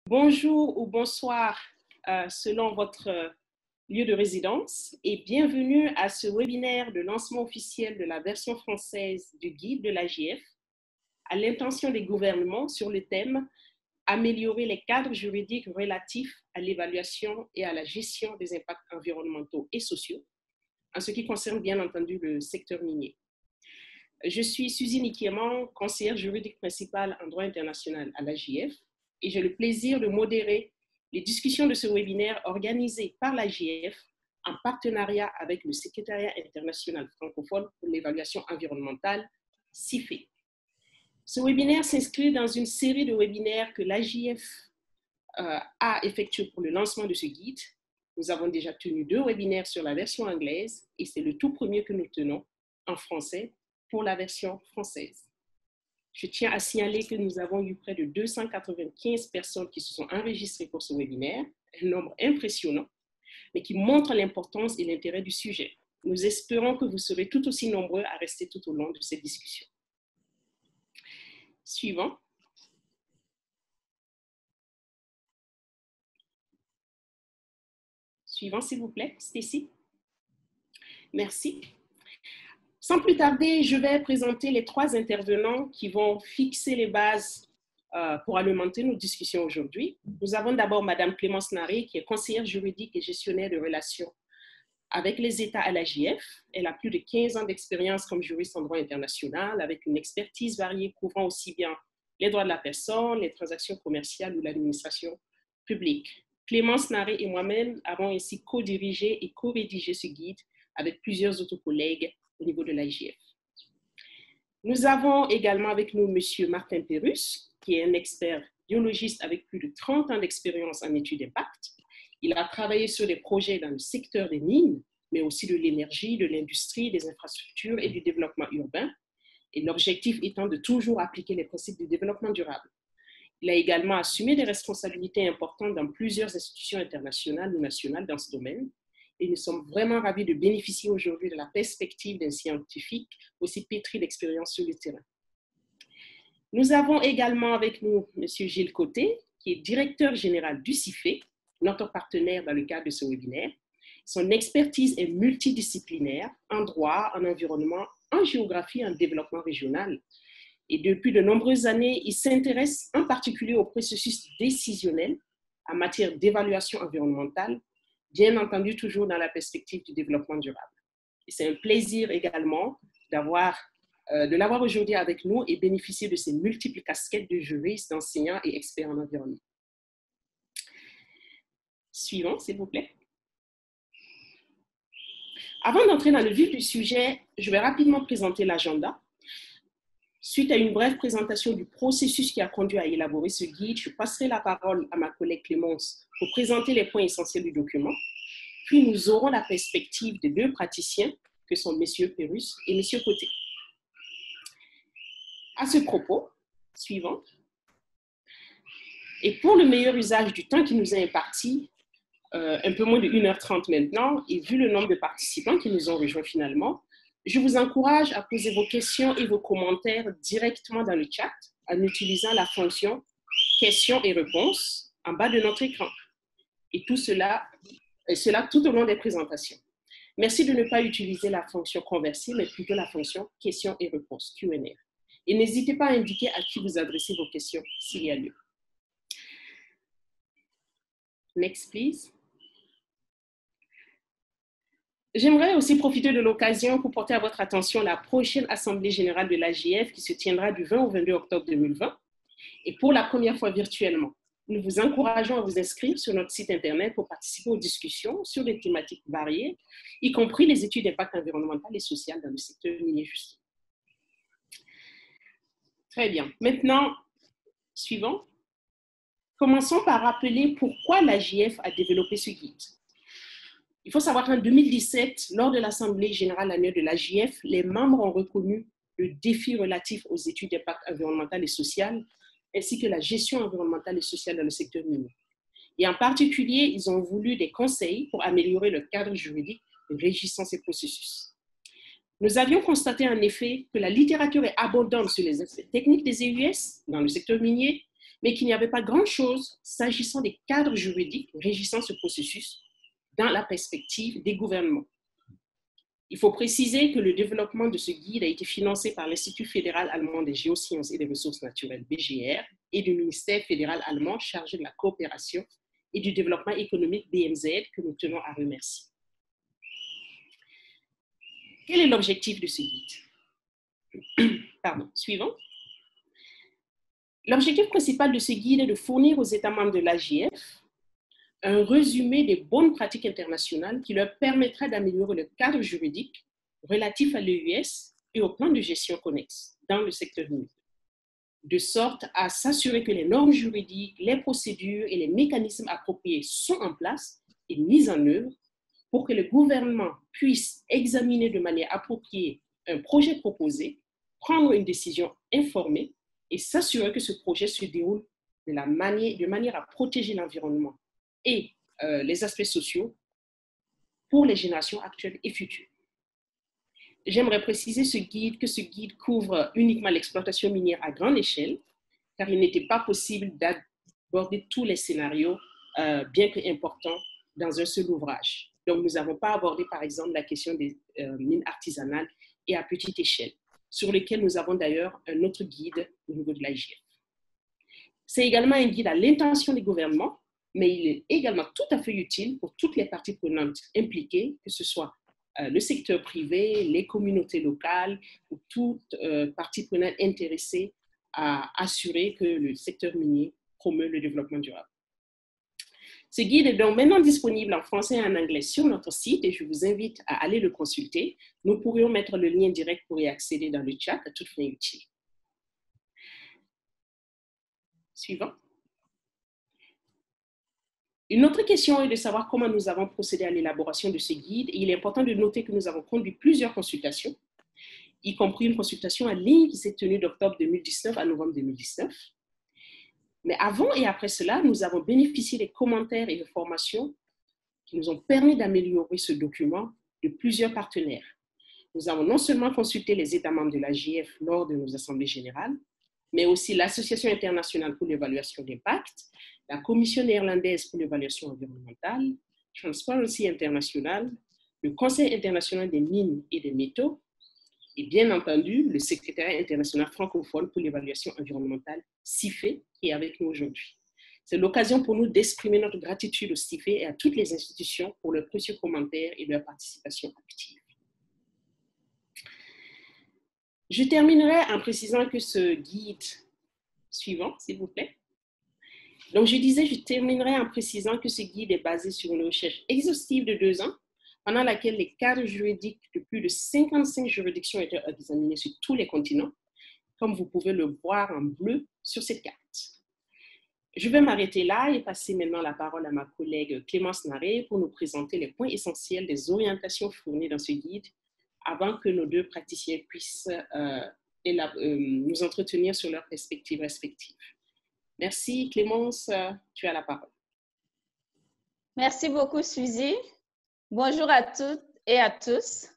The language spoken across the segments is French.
Bonjour ou bonsoir selon votre lieu de résidence et bienvenue à ce webinaire de lancement officiel de la version française du guide de l'AJF à l'intention des gouvernements sur le thème « Améliorer les cadres juridiques relatifs à l'évaluation et à la gestion des impacts environnementaux et sociaux » en ce qui concerne bien entendu le secteur minier. Je suis Suzy Nikiéman, conseillère juridique principale en droit international à l'AJF et j'ai le plaisir de modérer les discussions de ce webinaire organisé par l'AJF en partenariat avec le Secrétariat international francophone pour l'évaluation environnementale, CIFE. Ce webinaire s'inscrit dans une série de webinaires que l'AJF a effectué pour le lancement de ce guide. Nous avons déjà tenu 2 webinaires sur la version anglaise et c'est le tout premier que nous tenons en français pour la version française. Je tiens à signaler que nous avons eu près de 295 personnes qui se sont enregistrées pour ce webinaire, un nombre impressionnant, mais qui montre l'importance et l'intérêt du sujet. Nous espérons que vous serez tout aussi nombreux à rester tout au long de cette discussion. Suivant. Suivant, s'il vous plaît, Stacy. Merci. Sans plus tarder, je vais présenter les 3 intervenants qui vont fixer les bases pour alimenter nos discussions aujourd'hui. Nous avons d'abord Madame Clémence Naré, qui est conseillère juridique et gestionnaire de relations avec les États à l'AJF. Elle a plus de 15 ans d'expérience comme juriste en droit international, avec une expertise variée couvrant aussi bien les droits de la personne, les transactions commerciales ou l'administration publique. Clémence Naré et moi-même avons ainsi co-dirigé et co-rédigé ce guide avec plusieurs autres collègues au niveau de l'AJF. Nous avons également avec nous M. Martin Pérusse, qui est un expert biologiste avec plus de 30 ans d'expérience en études d'impact. Il a travaillé sur des projets dans le secteur des mines, mais aussi de l'énergie, de l'industrie, des infrastructures et du développement urbain, et l'objectif étant de toujours appliquer les principes du développement durable. Il a également assumé des responsabilités importantes dans plusieurs institutions internationales ou nationales dans ce domaine, et nous sommes vraiment ravis de bénéficier aujourd'hui de la perspective d'un scientifique aussi pétri d'expérience sur le terrain. Nous avons également avec nous M. Gilles Côté, qui est directeur général du CIFE, notre partenaire dans le cadre de ce webinaire. Son expertise est multidisciplinaire en droit, en environnement, en géographie et en développement régional. Et depuis de nombreuses années, il s'intéresse en particulier au processus décisionnel en matière d'évaluation environnementale, bien entendu toujours dans la perspective du développement durable. Et c'est un plaisir également de l'avoir aujourd'hui avec nous et bénéficier de ses multiples casquettes de juriste, d'enseignant et expert en environnement. Suivant, s'il vous plaît. Avant d'entrer dans le vif du sujet, je vais rapidement présenter l'agenda. Suite à une brève présentation du processus qui a conduit à élaborer ce guide, je passerai la parole à ma collègue Clémence pour présenter les points essentiels du document. Puis nous aurons la perspective de 2 praticiens, que sont M. Pérusse et M. Côté. À ce propos, suivant, et pour le meilleur usage du temps qui nous est imparti, un peu moins de 1h30 maintenant, et vu le nombre de participants qui nous ont rejoints finalement, je vous encourage à poser vos questions et vos commentaires directement dans le chat en utilisant la fonction questions et réponses en bas de notre écran. Et cela tout au long des présentations. Merci de ne pas utiliser la fonction converser, mais plutôt la fonction questions et réponses, Q&A. Et n'hésitez pas à indiquer à qui vous adressez vos questions s'il y a lieu. Next, please. J'aimerais aussi profiter de l'occasion pour porter à votre attention la prochaine Assemblée générale de l'AJF qui se tiendra du 20 au 22 octobre 2020 et pour la première fois virtuellement. Nous vous encourageons à vous inscrire sur notre site Internet pour participer aux discussions sur des thématiques variées, y compris les études d'impact environnemental et social dans le secteur minier justement. Très bien. Maintenant, suivant. Commençons par rappeler pourquoi l'AJF a développé ce guide. Il faut savoir qu'en 2017, lors de l'Assemblée générale annuelle de l'AJF, les membres ont reconnu le défi relatif aux études d'impact environnemental et social, ainsi que la gestion environnementale et sociale dans le secteur minier. Et en particulier, ils ont voulu des conseils pour améliorer le cadre juridique régissant ces processus. Nous avions constaté en effet que la littérature est abondante sur les aspects techniques des EUS dans le secteur minier, mais qu'il n'y avait pas grand-chose s'agissant des cadres juridiques régissant ce processus dans la perspective des gouvernements. Il faut préciser que le développement de ce guide a été financé par l'Institut fédéral allemand des géosciences et des ressources naturelles, BGR, et du ministère fédéral allemand chargé de la coopération et du développement économique, BMZ, que nous tenons à remercier. Quel est l'objectif de ce guide? Pardon, suivant. L'objectif principal de ce guide est de fournir aux États membres de l'AGF un résumé des bonnes pratiques internationales qui leur permettra d'améliorer le cadre juridique relatif à l'EUS et au plan de gestion connexe dans le secteur minier, de sorte à s'assurer que les normes juridiques, les procédures et les mécanismes appropriés sont en place et mis en œuvre pour que le gouvernement puisse examiner de manière appropriée un projet proposé, prendre une décision informée et s'assurer que ce projet se déroule de manière à protéger l'environnement et les aspects sociaux pour les générations actuelles et futures. J'aimerais préciser que ce guide couvre uniquement l'exploitation minière à grande échelle, car il n'était pas possible d'aborder tous les scénarios, bien que importants, dans un seul ouvrage. Donc, nous n'avons pas abordé, par exemple, la question des mines artisanales et à petite échelle, sur lesquelles nous avons d'ailleurs un autre guide au niveau de l'AGF. C'est également un guide à l'intention des gouvernements, mais il est également tout à fait utile pour toutes les parties prenantes impliquées, que ce soit le secteur privé, les communautés locales ou toute partie prenante intéressée à assurer que le secteur minier promeut le développement durable. Ce guide est donc maintenant disponible en français et en anglais sur notre site et je vous invite à aller le consulter. Nous pourrions mettre le lien direct pour y accéder dans le chat à toute fin utile. Suivant. Une autre question est de savoir comment nous avons procédé à l'élaboration de ce guide. Et il est important de noter que nous avons conduit plusieurs consultations, y compris une consultation en ligne qui s'est tenue d'octobre 2019 à novembre 2019. Mais avant et après cela, nous avons bénéficié des commentaires et de formations qui nous ont permis d'améliorer ce document de plusieurs partenaires. Nous avons non seulement consulté les États membres de l'AGF lors de nos assemblées générales, mais aussi l'Association internationale pour l'évaluation d'impact, la Commission néerlandaise pour l'évaluation environnementale, Transparency International, le Conseil international des mines et des métaux, et bien entendu, le Secrétariat international francophone pour l'évaluation environnementale, CIFE, qui est avec nous aujourd'hui. C'est l'occasion pour nous d'exprimer notre gratitude au CIFE et à toutes les institutions pour leurs précieux commentaires et leur participation active. Je terminerai en précisant que ce guide, suivant, s'il vous plaît. Donc, je terminerai en précisant que ce guide est basé sur une recherche exhaustive de 2 ans, pendant laquelle les cadres juridiques de plus de 55 juridictions ont été examinés sur tous les continents, comme vous pouvez le voir en bleu sur cette carte. Je vais m'arrêter là et passer maintenant la parole à ma collègue Clémence Naré pour nous présenter les points essentiels des orientations fournies dans ce guide avant que nos deux praticiens puissent nous entretenir sur leurs perspectives respectives. Merci Clémence, tu as la parole. Merci beaucoup Suzy. Bonjour à toutes et à tous.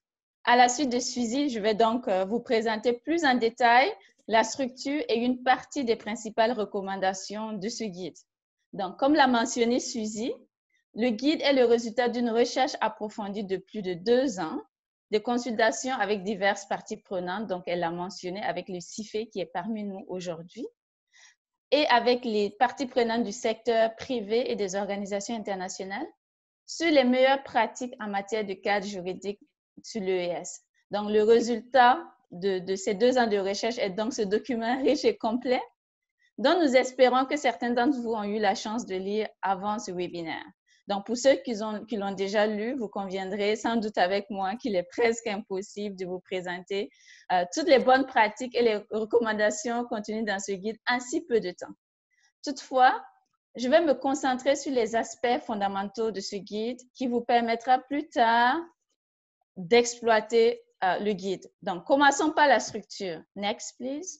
À la suite de Suzy, je vais donc vous présenter plus en détail la structure et une partie des principales recommandations de ce guide. Donc, comme l'a mentionné Suzy, le guide est le résultat d'une recherche approfondie de plus de 2 ans, de consultations avec diverses parties prenantes, donc elle l'a mentionné avec le CIFE qui est parmi nous aujourd'hui, et avec les parties prenantes du secteur privé et des organisations internationales sur les meilleures pratiques en matière de cadre juridique sur l'EES. Donc, le résultat de ces 2 ans de recherche est donc ce document riche et complet dont nous espérons que certains d'entre vous ont eu la chance de lire avant ce webinaire. Donc, pour ceux qui l'ont déjà lu, vous conviendrez sans doute avec moi qu'il est presque impossible de vous présenter toutes les bonnes pratiques et les recommandations contenues dans ce guide en si peu de temps. Toutefois, je vais me concentrer sur les aspects fondamentaux de ce guide qui vous permettra plus tard d'exploiter le guide. Donc, commençons par la structure. Next, please.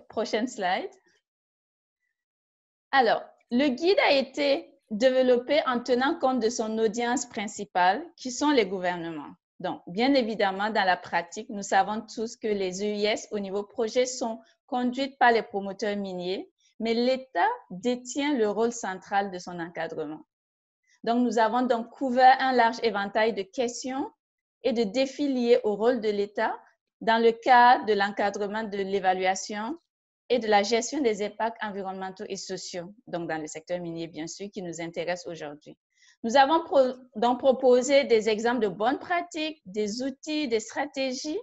Prochaine slide. Alors, le guide a été développé en tenant compte de son audience principale, qui sont les gouvernements. Donc, bien évidemment, dans la pratique, nous savons tous que les EIS au niveau projet sont conduites par les promoteurs miniers, mais l'État détient le rôle central de son encadrement. Donc, nous avons donc couvert un large éventail de questions et de défis liés au rôle de l'État dans le cadre de l'encadrement de l'évaluation et de la gestion des impacts environnementaux et sociaux, donc dans le secteur minier, bien sûr, qui nous intéresse aujourd'hui. Nous avons donc proposé des exemples de bonnes pratiques, des outils, des stratégies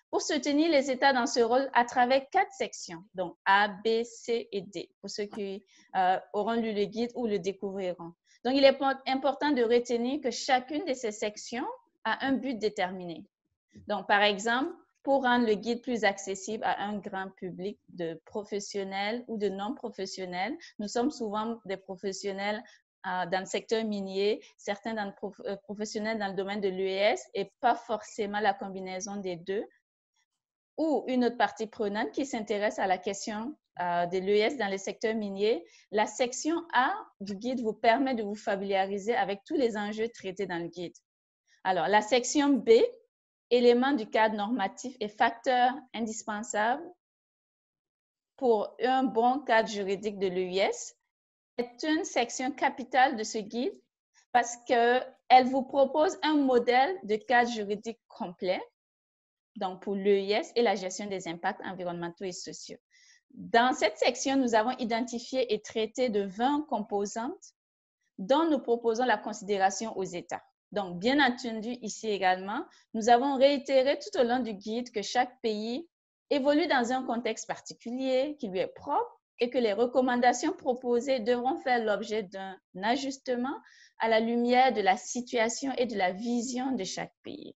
pour soutenir les États dans ce rôle à travers 4 sections, donc A, B, C et D, pour ceux qui auront lu le guide ou le découvriront. Donc, il est important de retenir que chacune de ces sections a un but déterminé. Donc, par exemple, pour rendre le guide plus accessible à un grand public de professionnels ou de non-professionnels, nous sommes souvent des professionnels dans le secteur minier, certains professionnels dans le domaine de l'UES et pas forcément la combinaison des deux, ou une autre partie prenante qui s'intéresse à la question de l'UES dans le secteur minier. La section A du guide vous permet de vous familiariser avec tous les enjeux traités dans le guide. Alors, la section B, éléments du cadre normatif et facteurs indispensables pour un bon cadre juridique de l'UES, est une section capitale de ce guide parce qu'elle vous propose un modèle de cadre juridique complet, donc pour l'UES et la gestion des impacts environnementaux et sociaux. Dans cette section, nous avons identifié et traité de 20 composantes dont nous proposons la considération aux États. Donc, bien entendu, ici également, nous avons réitéré tout au long du guide que chaque pays évolue dans un contexte particulier qui lui est propre et que les recommandations proposées devront faire l'objet d'un ajustement à la lumière de la situation et de la vision de chaque pays.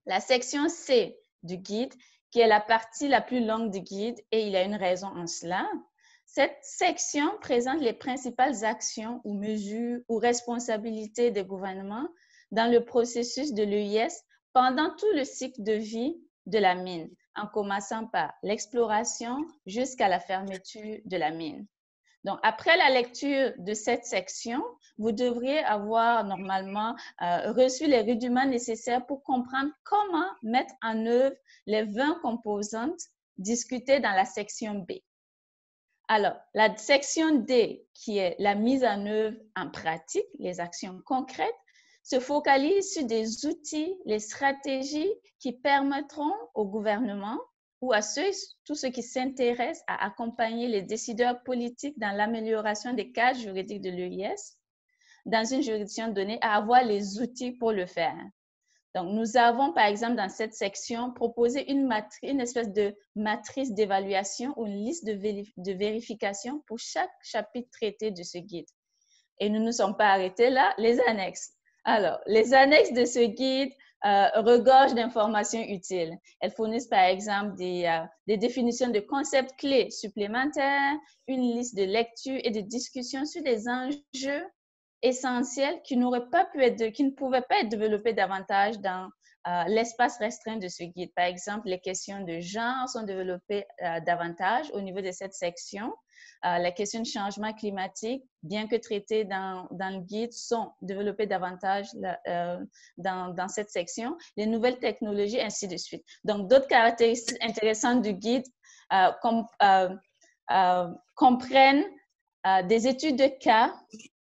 La section C du guide, qui est la partie la plus longue du guide, et il y a une raison en cela. Cette section présente les principales actions ou mesures ou responsabilités des gouvernements dans le processus de l'UES pendant tout le cycle de vie de la mine, en commençant par l'exploration jusqu'à la fermeture de la mine. Donc, après la lecture de cette section, vous devriez avoir normalement reçu les rudiments nécessaires pour comprendre comment mettre en œuvre les 20 composantes discutées dans la section B. Alors, la section D, qui est la mise en œuvre en pratique, les actions concrètes, se focalise sur des outils, les stratégies qui permettront au gouvernement ou à tous ceux qui s'intéressent à accompagner les décideurs politiques dans l'amélioration des cadres juridiques de l'UES dans une juridiction donnée à avoir les outils pour le faire. Donc, nous avons, par exemple, dans cette section, proposé une espèce de matrice d'évaluation ou une liste de vérification pour chaque chapitre traité de ce guide. Et nous ne nous sommes pas arrêtés là, les annexes. Alors, les annexes de ce guide regorgent d'informations utiles. Elles fournissent, par exemple, des définitions de concepts clés supplémentaires, une liste de lectures et de discussions sur des enjeux essentiels qui ne pouvaient pas être développés davantage dans l'espace restreint de ce guide. Par exemple, les questions de genre sont développées davantage au niveau de cette section. La question de changement climatique, bien que traitées dans le guide, sont développées davantage dans cette section. Les nouvelles technologies, ainsi de suite. Donc, d'autres caractéristiques intéressantes du guide comprennent des études de cas,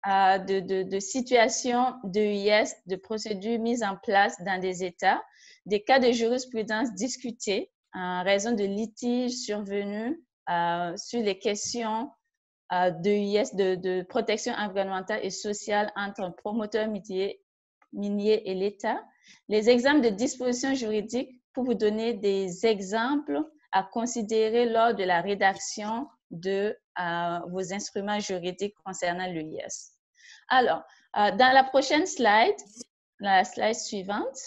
de situations de UES, de procédures mises en place dans des États, des cas de jurisprudence discutés en raison de litiges survenus sur les questions de UES, de protection environnementale et sociale entre un promoteur minier et l'État, les exemples de dispositions juridiques pour vous donner des exemples à considérer lors de la rédaction de vos instruments juridiques concernant l'UES. Alors, dans la prochaine slide, la slide suivante,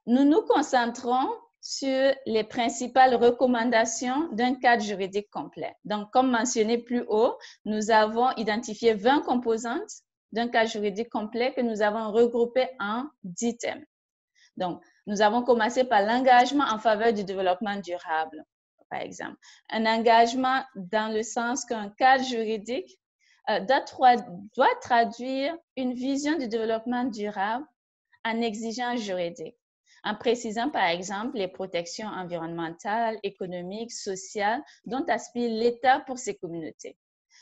nous nous concentrons sur les principales recommandations d'un cadre juridique complet. Donc, comme mentionné plus haut, nous avons identifié 20 composantes d'un cadre juridique complet que nous avons regroupées en 10 thèmes. Donc, nous avons commencé par l'engagement en faveur du développement durable, par exemple. Un engagement dans le sens qu'un cadre juridique doit traduire une vision du développement durable en exigeance juridique. en précisant par exemple les protections environnementales, économiques, sociales dont aspire l'État pour ces communautés.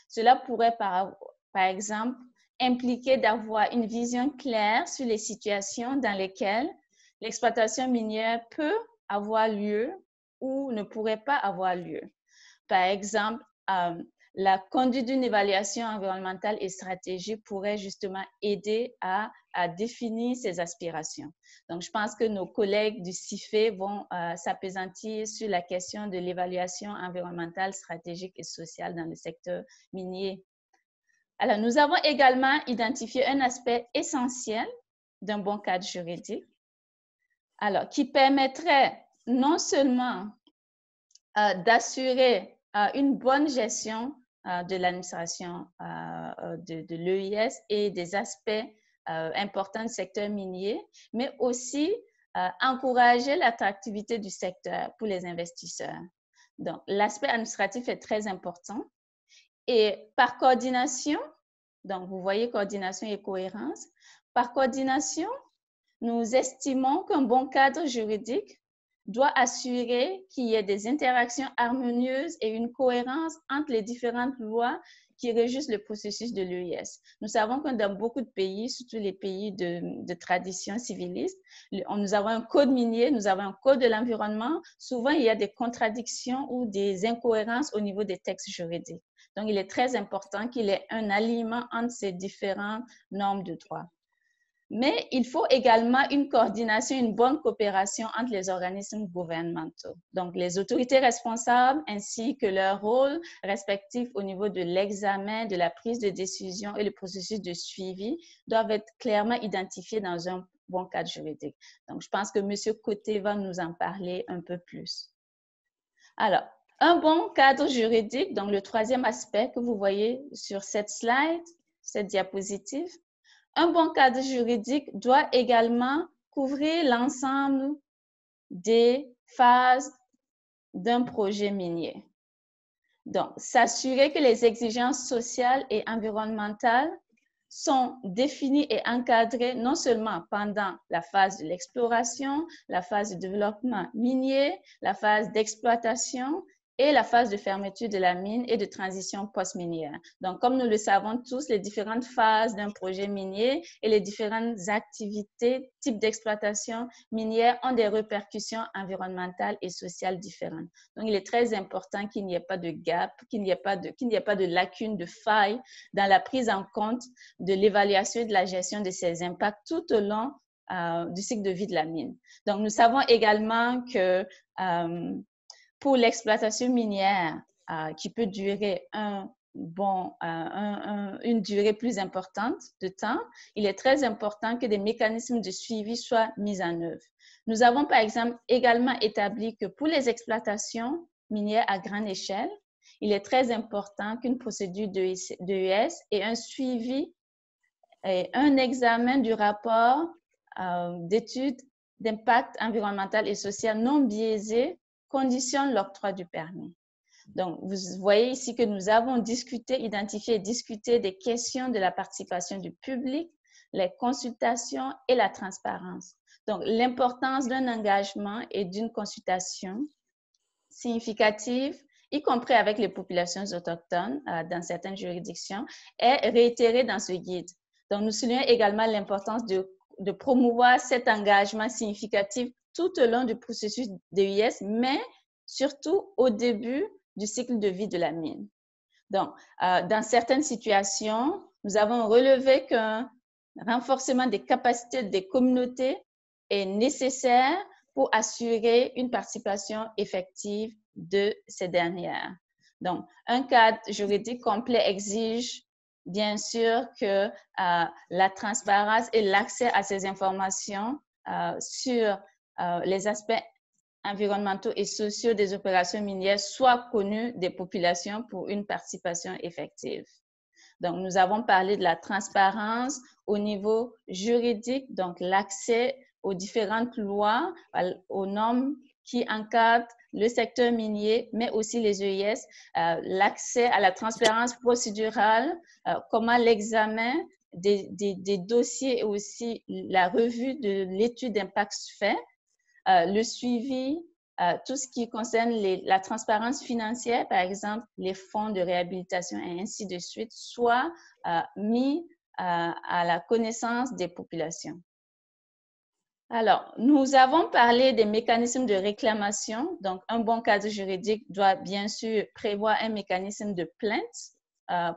Cela pourrait par exemple impliquer d'avoir une vision claire sur les situations dans lesquelles l'exploitation minière peut avoir lieu ou ne pourrait pas avoir lieu. Par exemple, la conduite d'une évaluation environnementale et stratégique pourrait justement aider à définir ces aspirations. Donc, je pense que nos collègues du CIFE vont s'appesantir sur la question de l'évaluation environnementale, stratégique et sociale dans le secteur minier. Alors, nous avons également identifié un aspect essentiel d'un bon cadre juridique, alors, qui permettrait non seulement d'assurer une bonne gestion de l'administration de l'EIS et des aspects importants du secteur minier, mais aussi encourager l'attractivité du secteur pour les investisseurs. Donc, l'aspect administratif est très important. Et par coordination, donc vous voyez coordination et cohérence, par coordination, nous estimons qu'un bon cadre juridique doit assurer qu'il y ait des interactions harmonieuses et une cohérence entre les différentes lois qui régissent le processus de l'EIS. Nous savons que dans beaucoup de pays, surtout les pays de tradition civiliste, nous avons un code minier, nous avons un code de l'environnement. Souvent, il y a des contradictions ou des incohérences au niveau des textes juridiques. Donc, il est très important qu'il y ait un alignement entre ces différentes normes de droit. Mais il faut également une coordination, une bonne coopération entre les organismes gouvernementaux. Donc, les autorités responsables ainsi que leur rôle respectif au niveau de l'examen, de la prise de décision et le processus de suivi doivent être clairement identifiés dans un bon cadre juridique. Donc, je pense que M. Côté va nous en parler un peu plus. Alors, un bon cadre juridique, donc le troisième aspect que vous voyez sur cette slide, cette diapositive, un bon cadre juridique doit également couvrir l'ensemble des phases d'un projet minier. Donc, s'assurer que les exigences sociales et environnementales sont définies et encadrées non seulement pendant la phase de l'exploration, la phase de développement minier, la phase d'exploitation et la phase de fermeture de la mine et de transition post-minière. Donc, comme nous le savons tous, les différentes phases d'un projet minier et les différentes activités, types d'exploitation minière ont des répercussions environnementales et sociales différentes. Donc, il est très important qu'il n'y ait pas de gap, qu'il n'y ait pas de lacune, de faille dans la prise en compte de l'évaluation et de la gestion de ces impacts tout au long du cycle de vie de la mine. Donc, nous savons également que pour l'exploitation minière qui peut durer une durée plus importante de temps, il est très important que des mécanismes de suivi soient mis en œuvre. Nous avons par exemple également établi que pour les exploitations minières à grande échelle, il est très important qu'une procédure d'EIS ait un suivi et un examen du rapport d'études d'impact environnemental et social non biaisé conditionne l'octroi du permis. Donc, vous voyez ici que nous avons identifié et discuté des questions de la participation du public, les consultations et la transparence. Donc, l'importance d'un engagement et d'une consultation significative, y compris avec les populations autochtones dans certaines juridictions, est réitérée dans ce guide. Donc, nous soulignons également l'importance de promouvoir cet engagement significatif tout au long du processus d'EIS, mais surtout au début du cycle de vie de la mine. Donc, dans certaines situations, nous avons relevé qu'un renforcement des capacités des communautés est nécessaire pour assurer une participation effective de ces dernières. Donc, un cadre juridique complet exige bien sûr que la transparence et l'accès à ces informations sur les aspects environnementaux et sociaux des opérations minières soient connus des populations pour une participation effective. Donc, nous avons parlé de la transparence au niveau juridique, donc l'accès aux différentes lois, aux normes qui encadrent le secteur minier, mais aussi les EIS, l'accès à la transparence procédurale, comment l'examen des dossiers et aussi la revue de l'étude d'impact se fait, le suivi, tout ce qui concerne la transparence financière, par exemple, les fonds de réhabilitation et ainsi de suite, soit mis à la connaissance des populations. Alors, nous avons parlé des mécanismes de réclamation. Donc, un bon cadre juridique doit bien sûr prévoir un mécanisme de plainte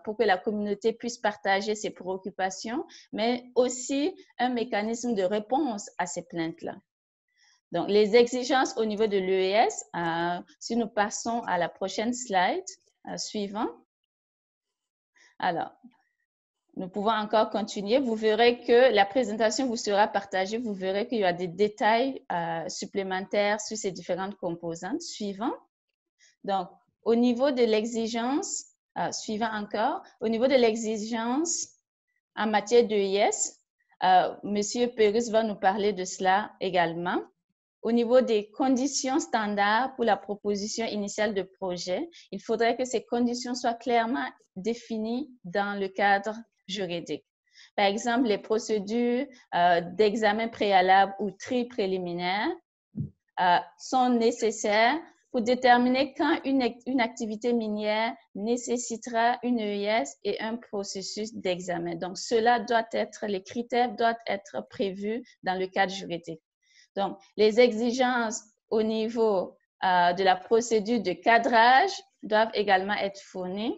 pour que la communauté puisse partager ses préoccupations, mais aussi un mécanisme de réponse à ces plaintes-là. Donc, les exigences au niveau de l'EES, si nous passons à la prochaine slide suivante. Alors, nous pouvons encore continuer. Vous verrez que la présentation vous sera partagée. Vous verrez qu'il y a des détails supplémentaires sur ces différentes composantes. Suivant. Donc, au niveau de l'exigence, suivant encore, au niveau de l'exigence en matière d'EIS, M. Pérus va nous parler de cela également. Au niveau des conditions standards pour la proposition initiale de projet, il faudrait que ces conditions soient clairement définies dans le cadre juridique. Par exemple, les procédures d'examen préalable ou tri préliminaire sont nécessaires pour déterminer quand une activité minière nécessitera une EIS et un processus d'examen. Donc, les critères doivent être prévus dans le cadre juridique. Donc, les exigences au niveau de la procédure de cadrage doivent également être fournies,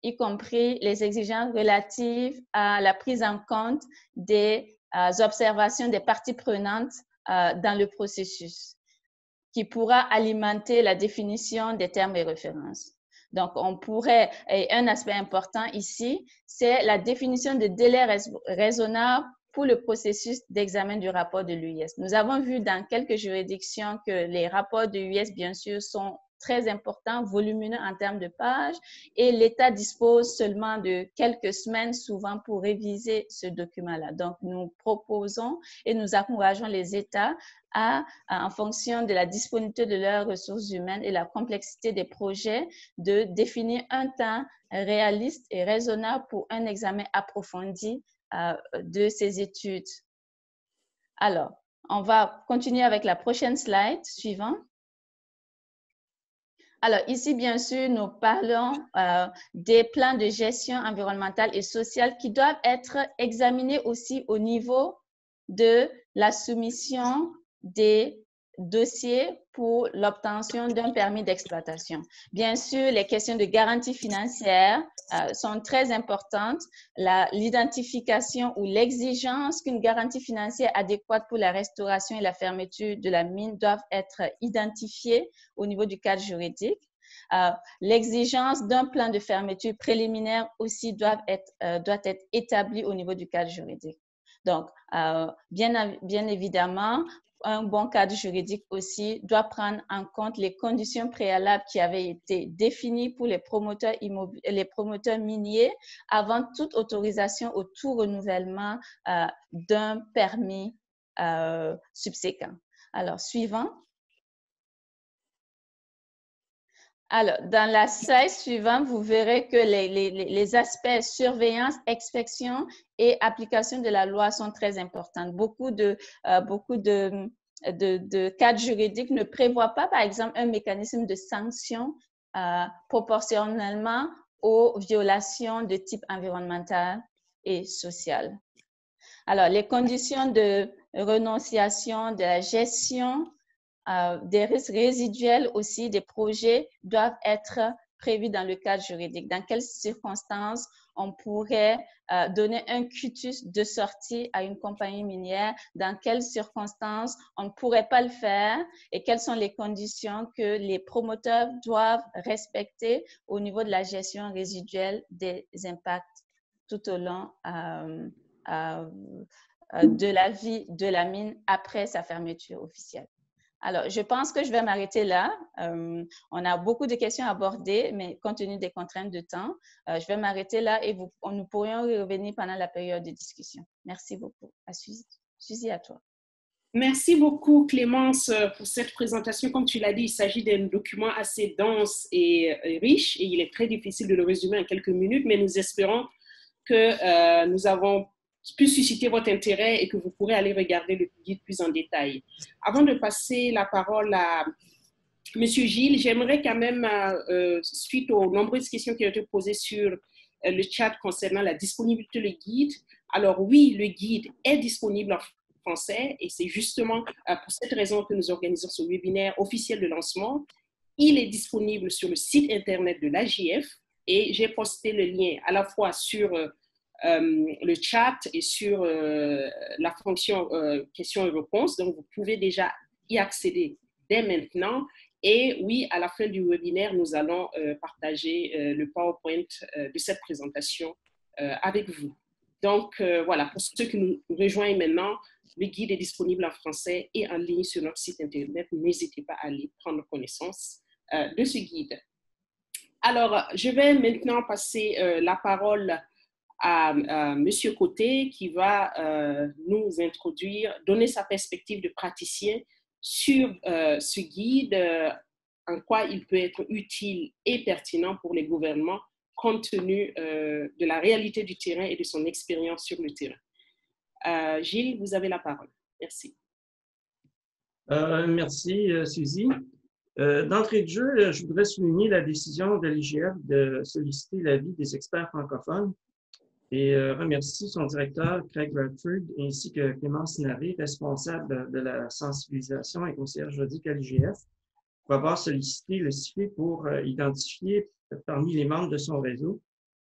y compris les exigences relatives à la prise en compte des observations des parties prenantes dans le processus, qui pourra alimenter la définition des termes et références. Donc, et un aspect important ici, c'est la définition de délai raisonnable pour le processus d'examen du rapport de l'UIS. Nous avons vu dans quelques juridictions que les rapports de l'UIS, bien sûr, sont très importants, volumineux en termes de pages, et l'État dispose seulement de quelques semaines souvent pour réviser ce document-là. Donc, nous proposons et nous encourageons les États en fonction de la disponibilité de leurs ressources humaines et la complexité des projets, de définir un temps réaliste et raisonnable pour un examen approfondi de ces études. Alors, on va continuer avec la prochaine slide suivante. Alors, ici, bien sûr, nous parlons des plans de gestion environnementale et sociale qui doivent être examinés aussi au niveau de la soumission des dossiers pour l'obtention d'un permis d'exploitation. Bien sûr, les questions de garantie financière sont très importantes. L'identification ou l'exigence qu'une garantie financière adéquate pour la restauration et la fermeture de la mine doivent être identifiées au niveau du cadre juridique. L'exigence d'un plan de fermeture préliminaire aussi doit être établie au niveau du cadre juridique. Donc, bien évidemment, un bon cadre juridique aussi doit prendre en compte les conditions préalables qui avaient été définies pour les promoteurs miniers avant toute autorisation ou tout renouvellement d'un permis subséquent. Alors, suivant. Alors, dans la slide suivante, vous verrez que les aspects surveillance, inspection et application de la loi sont très importants. Beaucoup de cadres juridiques ne prévoient pas, par exemple, un mécanisme de sanction proportionnellement aux violations de type environnemental et social. Alors, les conditions de renonciation de la gestion des risques résiduels aussi des projets doivent être prévus dans le cadre juridique. Dans quelles circonstances on pourrait donner un quitus de sortie à une compagnie minière, dans quelles circonstances on ne pourrait pas le faire et quelles sont les conditions que les promoteurs doivent respecter au niveau de la gestion résiduelle des impacts tout au long de la vie de la mine après sa fermeture officielle. Alors, je pense que je vais m'arrêter là. On a beaucoup de questions à aborder, mais compte tenu des contraintes de temps, je vais m'arrêter là et nous pourrions y revenir pendant la période de discussion. Merci beaucoup. Suzy, à toi. Merci beaucoup, Clémence, pour cette présentation. Comme tu l'as dit, il s'agit d'un document assez dense et riche et il est très difficile de le résumer en quelques minutes, mais nous espérons que nous avons puisse susciter votre intérêt et que vous pourrez aller regarder le guide plus en détail. Avant de passer la parole à Monsieur Gilles, j'aimerais quand même, suite aux nombreuses questions qui ont été posées sur le chat concernant la disponibilité du guide. Alors oui, le guide est disponible en français et c'est justement pour cette raison que nous organisons ce webinaire officiel de lancement. Il est disponible sur le site internet de l'AGF et j'ai posté le lien à la fois sur le chat et sur la fonction questions et réponses. Donc, vous pouvez déjà y accéder dès maintenant. Et oui, à la fin du webinaire, nous allons partager le PowerPoint de cette présentation avec vous. Donc, voilà, pour ceux qui nous rejoignent maintenant, le guide est disponible en français et en ligne sur notre site internet. N'hésitez pas à aller prendre connaissance de ce guide. Alors, je vais maintenant passer la parole à Monsieur Côté qui va nous introduire, donner sa perspective de praticien sur ce guide, en quoi il peut être utile et pertinent pour les gouvernements compte tenu de la réalité du terrain et de son expérience sur le terrain. Gilles, vous avez la parole. Merci. Merci, Suzy. D'entrée de jeu, je voudrais souligner la décision de l'IGF de solliciter l'avis des experts francophones et remercie son directeur, Craig Radford, ainsi que Clémence Naré, responsable de la sensibilisation et conseillère juridique à l'IGF, pour avoir sollicité le CIFE pour identifier parmi les membres de son réseau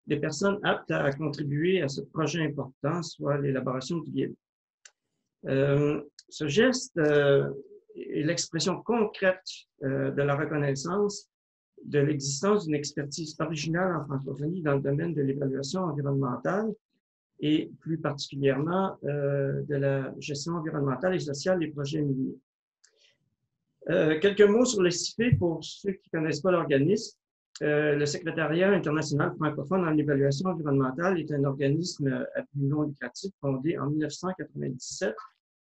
des personnes aptes à contribuer à ce projet important, soit l'élaboration du guide. Ce geste est l'expression concrète de la reconnaissance de l'existence d'une expertise originale en francophonie dans le domaine de l'évaluation environnementale et plus particulièrement de la gestion environnementale et sociale des projets miniers. Quelques mots sur le CIFE pour ceux qui ne connaissent pas l'organisme. Le Secrétariat international francophone en évaluation environnementale est un organisme à but non lucratif fondé en 1997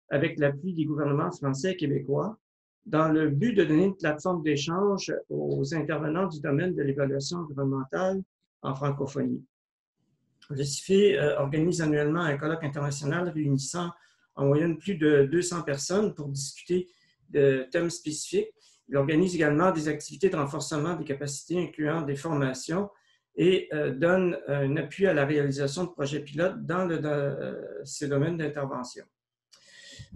avec l'appui des gouvernements français et québécois dans le but de donner une plateforme d'échange aux intervenants du domaine de l'évaluation environnementale en francophonie. Le CIFE organise annuellement un colloque international réunissant en moyenne plus de 200 personnes pour discuter de thèmes spécifiques. Il organise également des activités de renforcement des capacités incluant des formations et donne un appui à la réalisation de projets pilotes dans ces domaines d'intervention.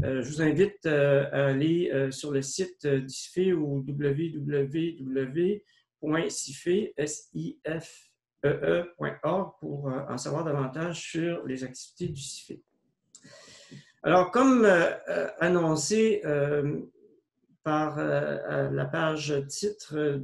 Je vous invite à aller sur le site du CIFE ou www.cifee.org pour en savoir davantage sur les activités du CIFE. Alors, comme annoncé par la page titre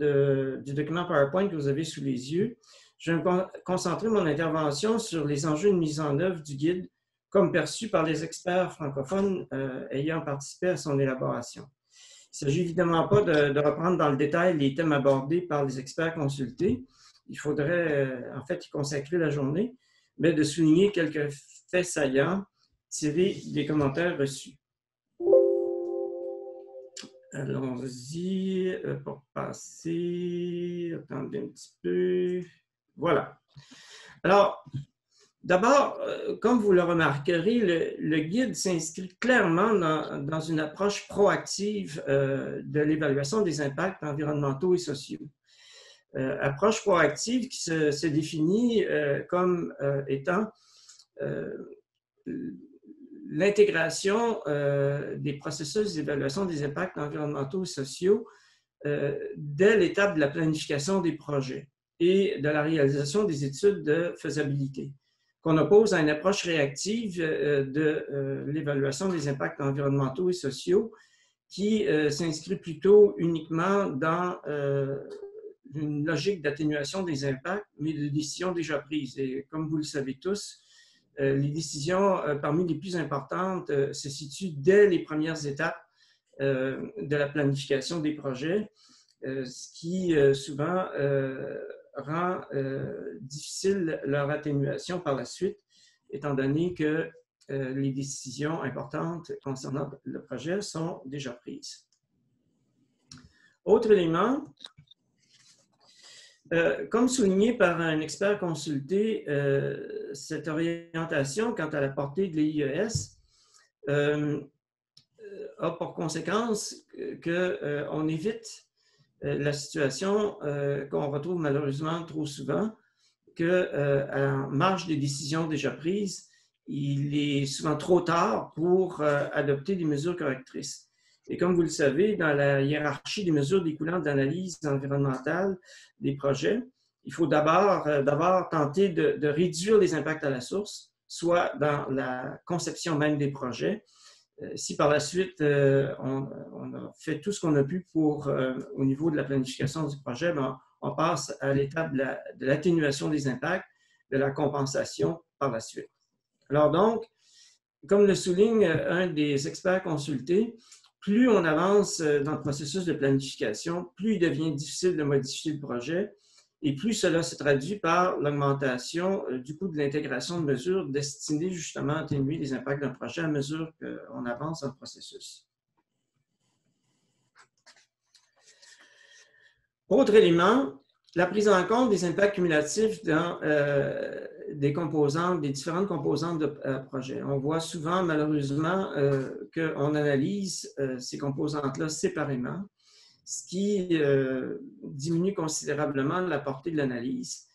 du document PowerPoint que vous avez sous les yeux, je vais me concentrer mon intervention sur les enjeux de mise en œuvre du guide comme perçu par les experts francophones ayant participé à son élaboration. Il ne s'agit évidemment pas de reprendre dans le détail les thèmes abordés par les experts consultés. Il faudrait en fait y consacrer la journée, mais de souligner quelques faits saillants tirés des commentaires reçus. Allons-y pour passer. Attendez un petit peu. Voilà. Alors, d'abord, comme vous le remarquerez, le guide s'inscrit clairement dans une approche proactive de l'évaluation des impacts environnementaux et sociaux. Approche proactive qui se définit comme étant l'intégration des processus d'évaluation des impacts environnementaux et sociaux dès l'étape de la planification des projets et de la réalisation des études de faisabilité, qu'on oppose à une approche réactive de l'évaluation des impacts environnementaux et sociaux qui s'inscrit plutôt uniquement dans une logique d'atténuation des impacts, mais de décisions déjà prises. Et comme vous le savez tous, les décisions parmi les plus importantes se situent dès les premières étapes de la planification des projets, ce qui souvent rend difficile leur atténuation par la suite, étant donné que les décisions importantes concernant le projet sont déjà prises. Autre élément, Comme souligné par un expert consulté, cette orientation quant à la portée de l'IES a pour conséquence qu'on évite la situation qu'on retrouve malheureusement trop souvent, qu'en marge des décisions déjà prises, il est souvent trop tard pour adopter des mesures correctrices. Et comme vous le savez, dans la hiérarchie des mesures découlant de l'analyse environnementale des projets, il faut d'abord tenter de réduire les impacts à la source, soit dans la conception même des projets. Si par la suite, on a fait tout ce qu'on a pu pour, au niveau de la planification du projet, ben, on passe à l'étape de l'atténuation des impacts, de la compensation par la suite. Alors donc, comme le souligne un des experts consultés, plus on avance dans le processus de planification, plus il devient difficile de modifier le projet et plus cela se traduit par l'augmentation du coût de l'intégration de mesures destinées justement à atténuer les impacts d'un projet à mesure qu'on avance dans le processus. Autre élément, la prise en compte des impacts cumulatifs dans des différentes composantes de projet. On voit souvent, malheureusement, qu'on analyse ces composantes-là séparément, ce qui diminue considérablement la portée de l'analyse,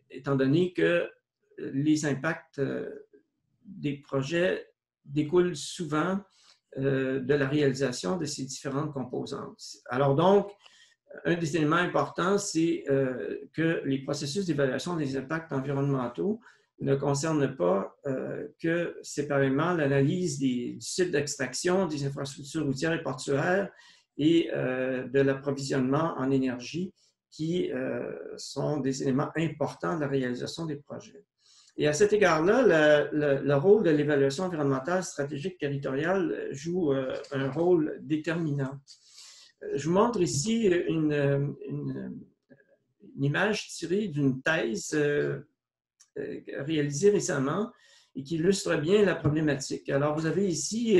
étant donné que les impacts des projets découlent souvent de la réalisation de ces différentes composantes. Alors donc, un des éléments importants, c'est que les processus d'évaluation des impacts environnementaux ne concernent pas que séparément l'analyse du site d'extraction, des infrastructures routières et portuaires et de l'approvisionnement en énergie qui sont des éléments importants de la réalisation des projets. Et à cet égard-là, le rôle de l'évaluation environnementale stratégique territoriale joue un rôle déterminant. Je vous montre ici une image tirée d'une thèse réalisée récemment et qui illustre bien la problématique. Alors, vous avez ici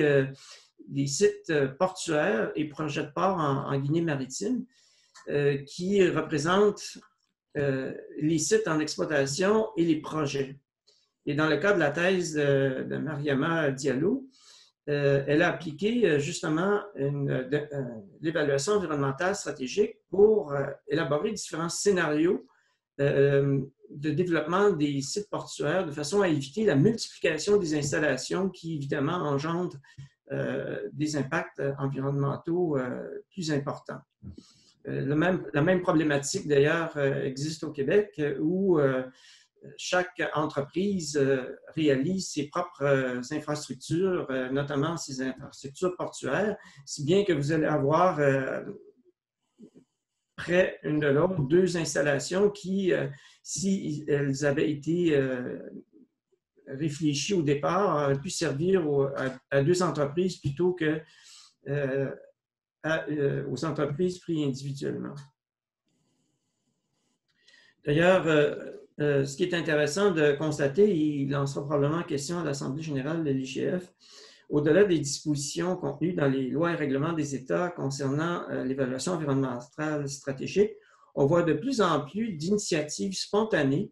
des sites portuaires et projets de port en Guinée-Maritime qui représentent les sites en exploitation et les projets. Et dans le cas de la thèse de Mariama Diallo, elle a appliqué justement l'évaluation environnementale stratégique pour élaborer différents scénarios de développement des sites portuaires de façon à éviter la multiplication des installations qui, évidemment, engendrent des impacts environnementaux plus importants. La même problématique, d'ailleurs, existe au Québec où chaque entreprise réalise ses propres infrastructures, notamment ses infrastructures portuaires, si bien que vous allez avoir près une de l'autre deux installations qui, si elles avaient été réfléchies au départ, auraient pu servir à deux entreprises plutôt que aux entreprises prises individuellement. D'ailleurs, ce qui est intéressant de constater, il en sera probablement question à l'Assemblée générale de l'IGF, au-delà des dispositions contenues dans les lois et règlements des États concernant l'évaluation environnementale stratégique, on voit de plus en plus d'initiatives spontanées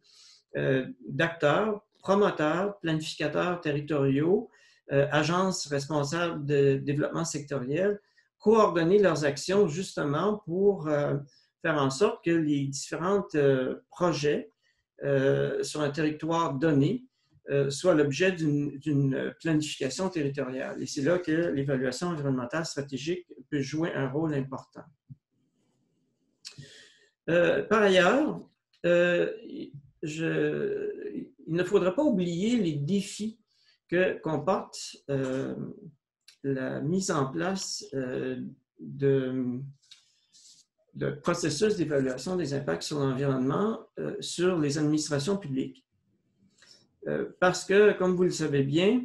d'acteurs, promoteurs, planificateurs territoriaux, agences responsables de développement sectoriel, coordonner leurs actions justement pour faire en sorte que les différents projets sur un territoire donné soient l'objet d'une planification territoriale. Et c'est là que l'évaluation environnementale stratégique peut jouer un rôle important. Par ailleurs, il ne faudra pas oublier les défis que comporte la mise en place de processus d'évaluation des impacts sur l'environnement sur les administrations publiques. Parce que, comme vous le savez bien,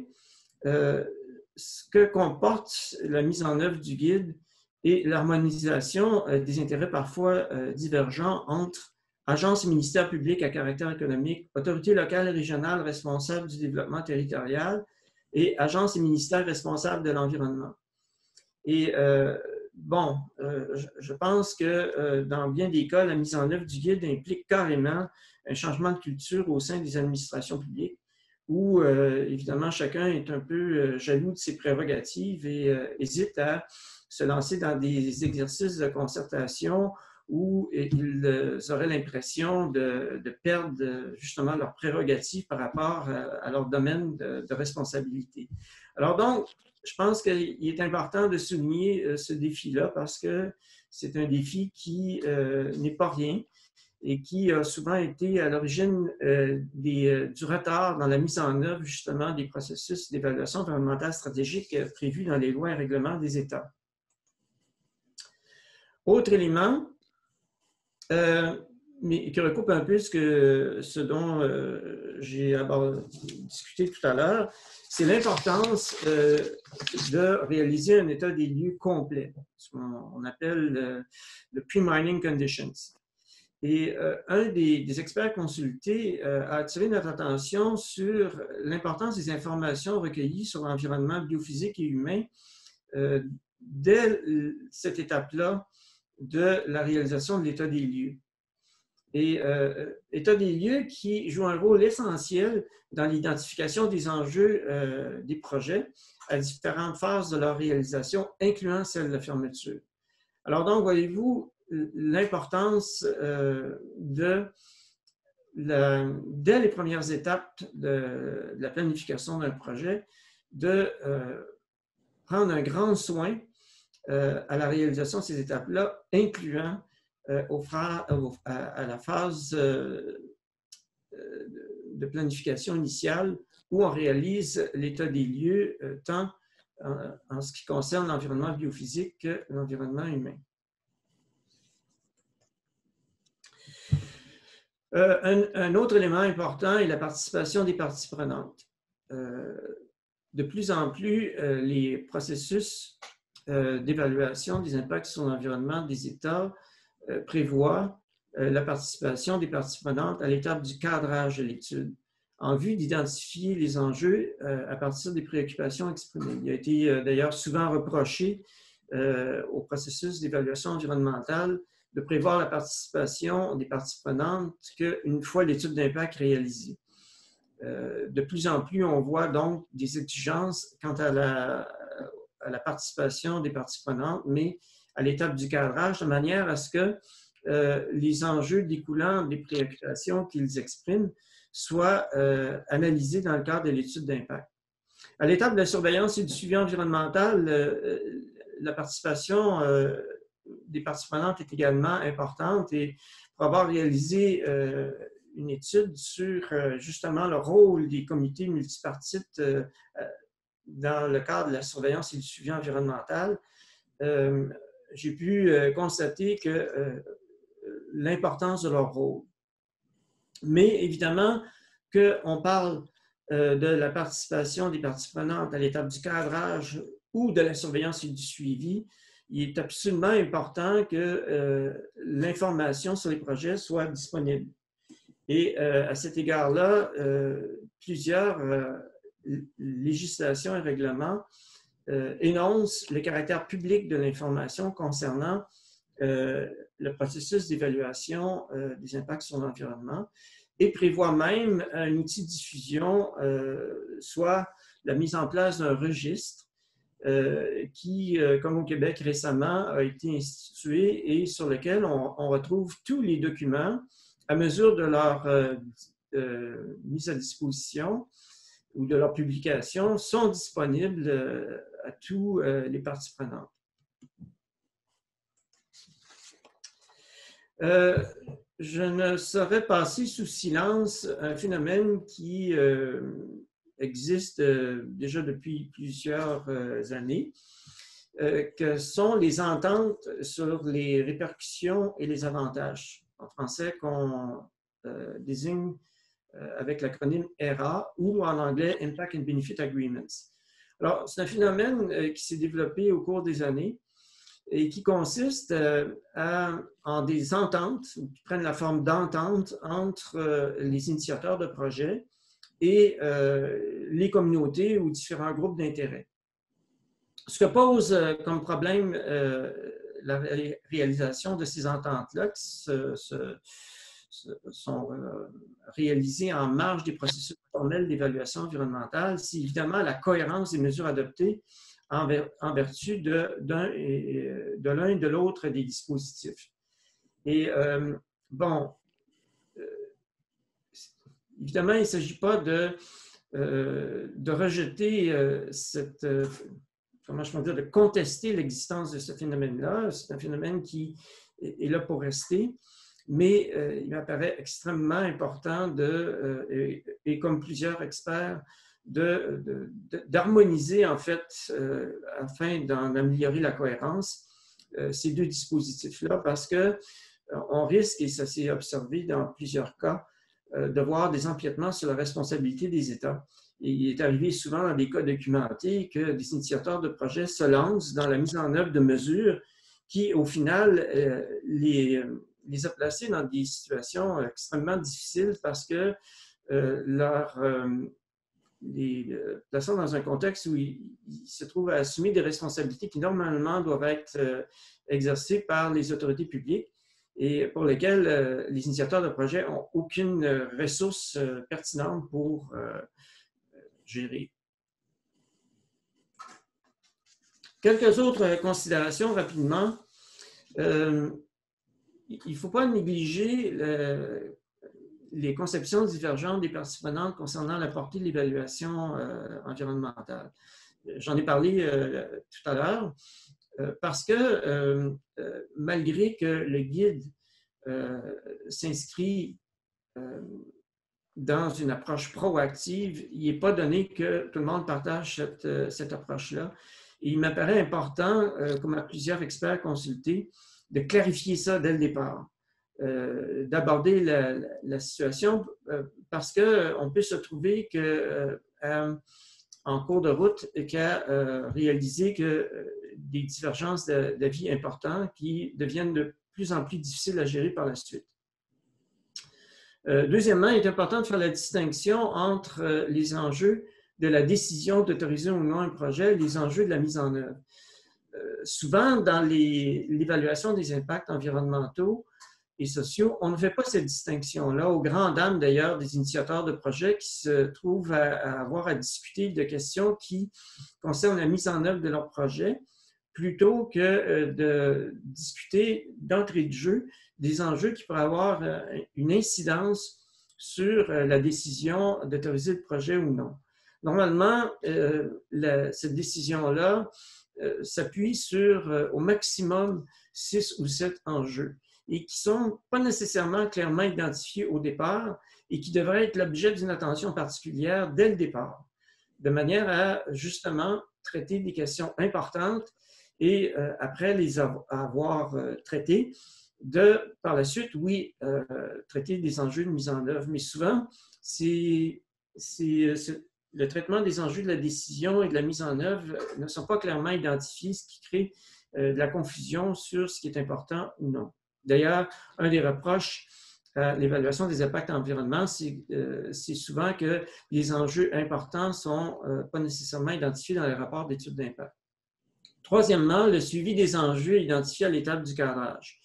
ce que comporte la mise en œuvre du guide et l'harmonisation des intérêts parfois divergents entre agences et ministères publics à caractère économique, autorités locales et régionales responsables du développement territorial et agences et ministères responsables de l'environnement. Et bon, je pense que dans bien des cas, la mise en œuvre du guide implique carrément un changement de culture au sein des administrations publiques, où évidemment chacun est un peu jaloux de ses prérogatives et hésite à se lancer dans des exercices de concertation où ils auraient l'impression de perdre justement leurs prérogatives par rapport à leur domaine de responsabilité. Alors donc, je pense qu'il est important de souligner ce défi-là parce que c'est un défi qui n'est pas rien et qui a souvent été à l'origine du retard dans la mise en œuvre justement des processus d'évaluation environnementale stratégique prévus dans les lois et règlements des États. Autre élément, mais qui recoupe un peu ce dont j'ai discuté tout à l'heure, c'est l'importance de réaliser un état des lieux complet, ce qu'on appelle le pre-mining conditions. Et un des experts consultés a attiré notre attention sur l'importance des informations recueillies sur l'environnement biophysique et humain dès cette étape-là de la réalisation de l'état des lieux. Et état des lieux qui joue un rôle essentiel dans l'identification des enjeux des projets à différentes phases de leur réalisation, incluant celle de la fermeture. Alors donc, voyez-vous l'importance dès les premières étapes de la planification d'un projet, de prendre un grand soin à la réalisation de ces étapes-là, incluant à la phase de planification initiale où on réalise l'état des lieux, tant en ce qui concerne l'environnement biophysique que l'environnement humain. Un autre élément important est la participation des parties prenantes. De plus en plus, les processus d'évaluation des impacts sur l'environnement des États prévoit la participation des parties prenantes à l'étape du cadrage de l'étude en vue d'identifier les enjeux à partir des préoccupations exprimées. Il a été d'ailleurs souvent reproché au processus d'évaluation environnementale de prévoir la participation des parties prenantes qu'une fois l'étude d'impact réalisée. De plus en plus, on voit donc des exigences quant à la participation des parties prenantes, mais à l'étape du cadrage, de manière à ce que les enjeux découlant des préoccupations qu'ils expriment soient analysés dans le cadre de l'étude d'impact. À l'étape de la surveillance et du suivi environnemental, la participation des parties prenantes est également importante et pour avoir réalisé une étude sur justement le rôle des comités multipartites dans le cadre de la surveillance et du suivi environnemental, j'ai pu constater que l'importance de leur rôle. Mais évidemment, qu'on parle de la participation des parties prenantes à l'étape du cadrage ou de la surveillance et du suivi, il est absolument important que l'information sur les projets soit disponible. Et à cet égard-là, plusieurs législations et règlements énoncent le caractère public de l'information concernant le processus d'évaluation des impacts sur l'environnement et prévoit même un outil de diffusion, soit la mise en place d'un registre qui, comme au Québec récemment, a été institué et sur lequel on retrouve tous les documents à mesure de leur mise à disposition ou de leur publication sont disponibles à tous les parties prenantes. Je ne saurais passer sous silence un phénomène qui existe déjà depuis plusieurs années, que sont les ententes sur les répercussions et les avantages, en français qu'on désigne avec l'acronyme ERA ou en anglais Impact and Benefit Agreements. Alors, c'est un phénomène qui s'est développé au cours des années et qui consiste en des ententes, qui prennent la forme d'ententes entre les initiateurs de projets et les communautés ou différents groupes d'intérêt. Ce que pose comme problème la réalisation de ces ententes-là, qui sont réalisées en marge des processus formels d'évaluation environnementale, c'est évidemment la cohérence des mesures adoptées en vertu de l'un et de l'autre des dispositifs. Et bon, évidemment, il ne s'agit pas de rejeter comment je peux dire, de contester l'existence de ce phénomène-là. C'est un phénomène qui est là pour rester, mais il m'apparaît extrêmement important et comme plusieurs experts, d'harmoniser en fait, afin d'en améliorer la cohérence, ces deux dispositifs-là, parce qu'on risque, et ça s'est observé dans plusieurs cas, de voir des empiètements sur la responsabilité des États. Et il est arrivé souvent dans des cas documentés que des initiateurs de projets se lancent dans la mise en œuvre de mesures qui, au final, les a placés dans des situations extrêmement difficiles parce que les plaçant dans un contexte où ils se trouvent à assumer des responsabilités qui, normalement, doivent être exercées par les autorités publiques et pour lesquelles les initiateurs de projets n'ont aucune ressource pertinente pour gérer. Quelques autres considérations rapidement. Il ne faut pas négliger les conceptions divergentes des parties prenantes concernant la portée de l'évaluation environnementale. J'en ai parlé tout à l'heure parce que malgré que le guide s'inscrit dans une approche proactive, il n'est pas donné que tout le monde partage cette approche-là. Et il m'apparaît important, comme à plusieurs experts consultés, de clarifier ça dès le départ, d'aborder la situation parce qu'on peut se trouver en cours de route qu'à réaliser que des divergences d'avis importantes qui deviennent de plus en plus difficiles à gérer par la suite. Deuxièmement, il est important de faire la distinction entre les enjeux de la décision d'autoriser ou non un projet et les enjeux de la mise en œuvre. Souvent, dans l'évaluation des impacts environnementaux et sociaux, on ne fait pas cette distinction-là, aux grandes dames d'ailleurs des initiateurs de projets qui se trouvent à avoir à discuter de questions qui concernent la mise en œuvre de leur projet, plutôt que de discuter d'entrée de jeu des enjeux qui pourraient avoir une incidence sur la décision d'autoriser le projet ou non. Normalement, cette décision-là s'appuie sur au maximum 6 ou 7 enjeux et qui ne sont pas nécessairement clairement identifiés au départ et qui devraient être l'objet d'une attention particulière dès le départ, de manière à justement traiter des questions importantes et après les avoir traitées, par la suite, oui, traiter des enjeux de mise en œuvre. Mais souvent, c'est le traitement des enjeux de la décision et de la mise en œuvre ne sont pas clairement identifiés, ce qui crée de la confusion sur ce qui est important ou non. D'ailleurs, un des reproches à l'évaluation des impacts environnementaux, c'est souvent que les enjeux importants ne sont pas nécessairement identifiés dans les rapports d'études d'impact. Troisièmement, le suivi des enjeux identifiés à l'étape du cadrage.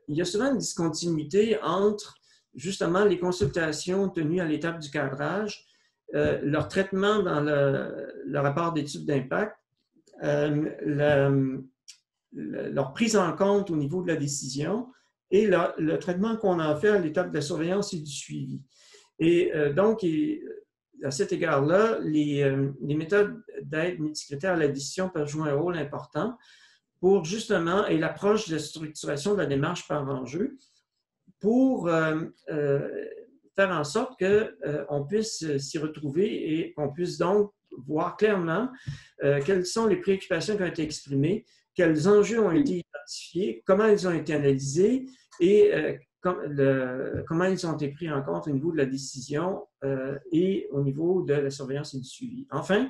Il y a souvent une discontinuité entre justement les consultations tenues à l'étape du cadrage, leur traitement dans le rapport d'études d'impact, leur prise en compte au niveau de la décision et le traitement qu'on en fait à l'étape de la surveillance et du suivi. Et donc, à cet égard-là, les méthodes d'aide multicritère à la décision peuvent jouer un rôle important pour justement, et l'approche de structuration de la démarche par enjeu, pour faire en sorte qu'on puisse s'y retrouver et qu'on puisse donc voir clairement quelles sont les préoccupations qui ont été exprimées, quels enjeux ont été identifiés, comment ils ont été analysés et comment ils ont été pris en compte au niveau de la décision et au niveau de la surveillance et du suivi. Enfin,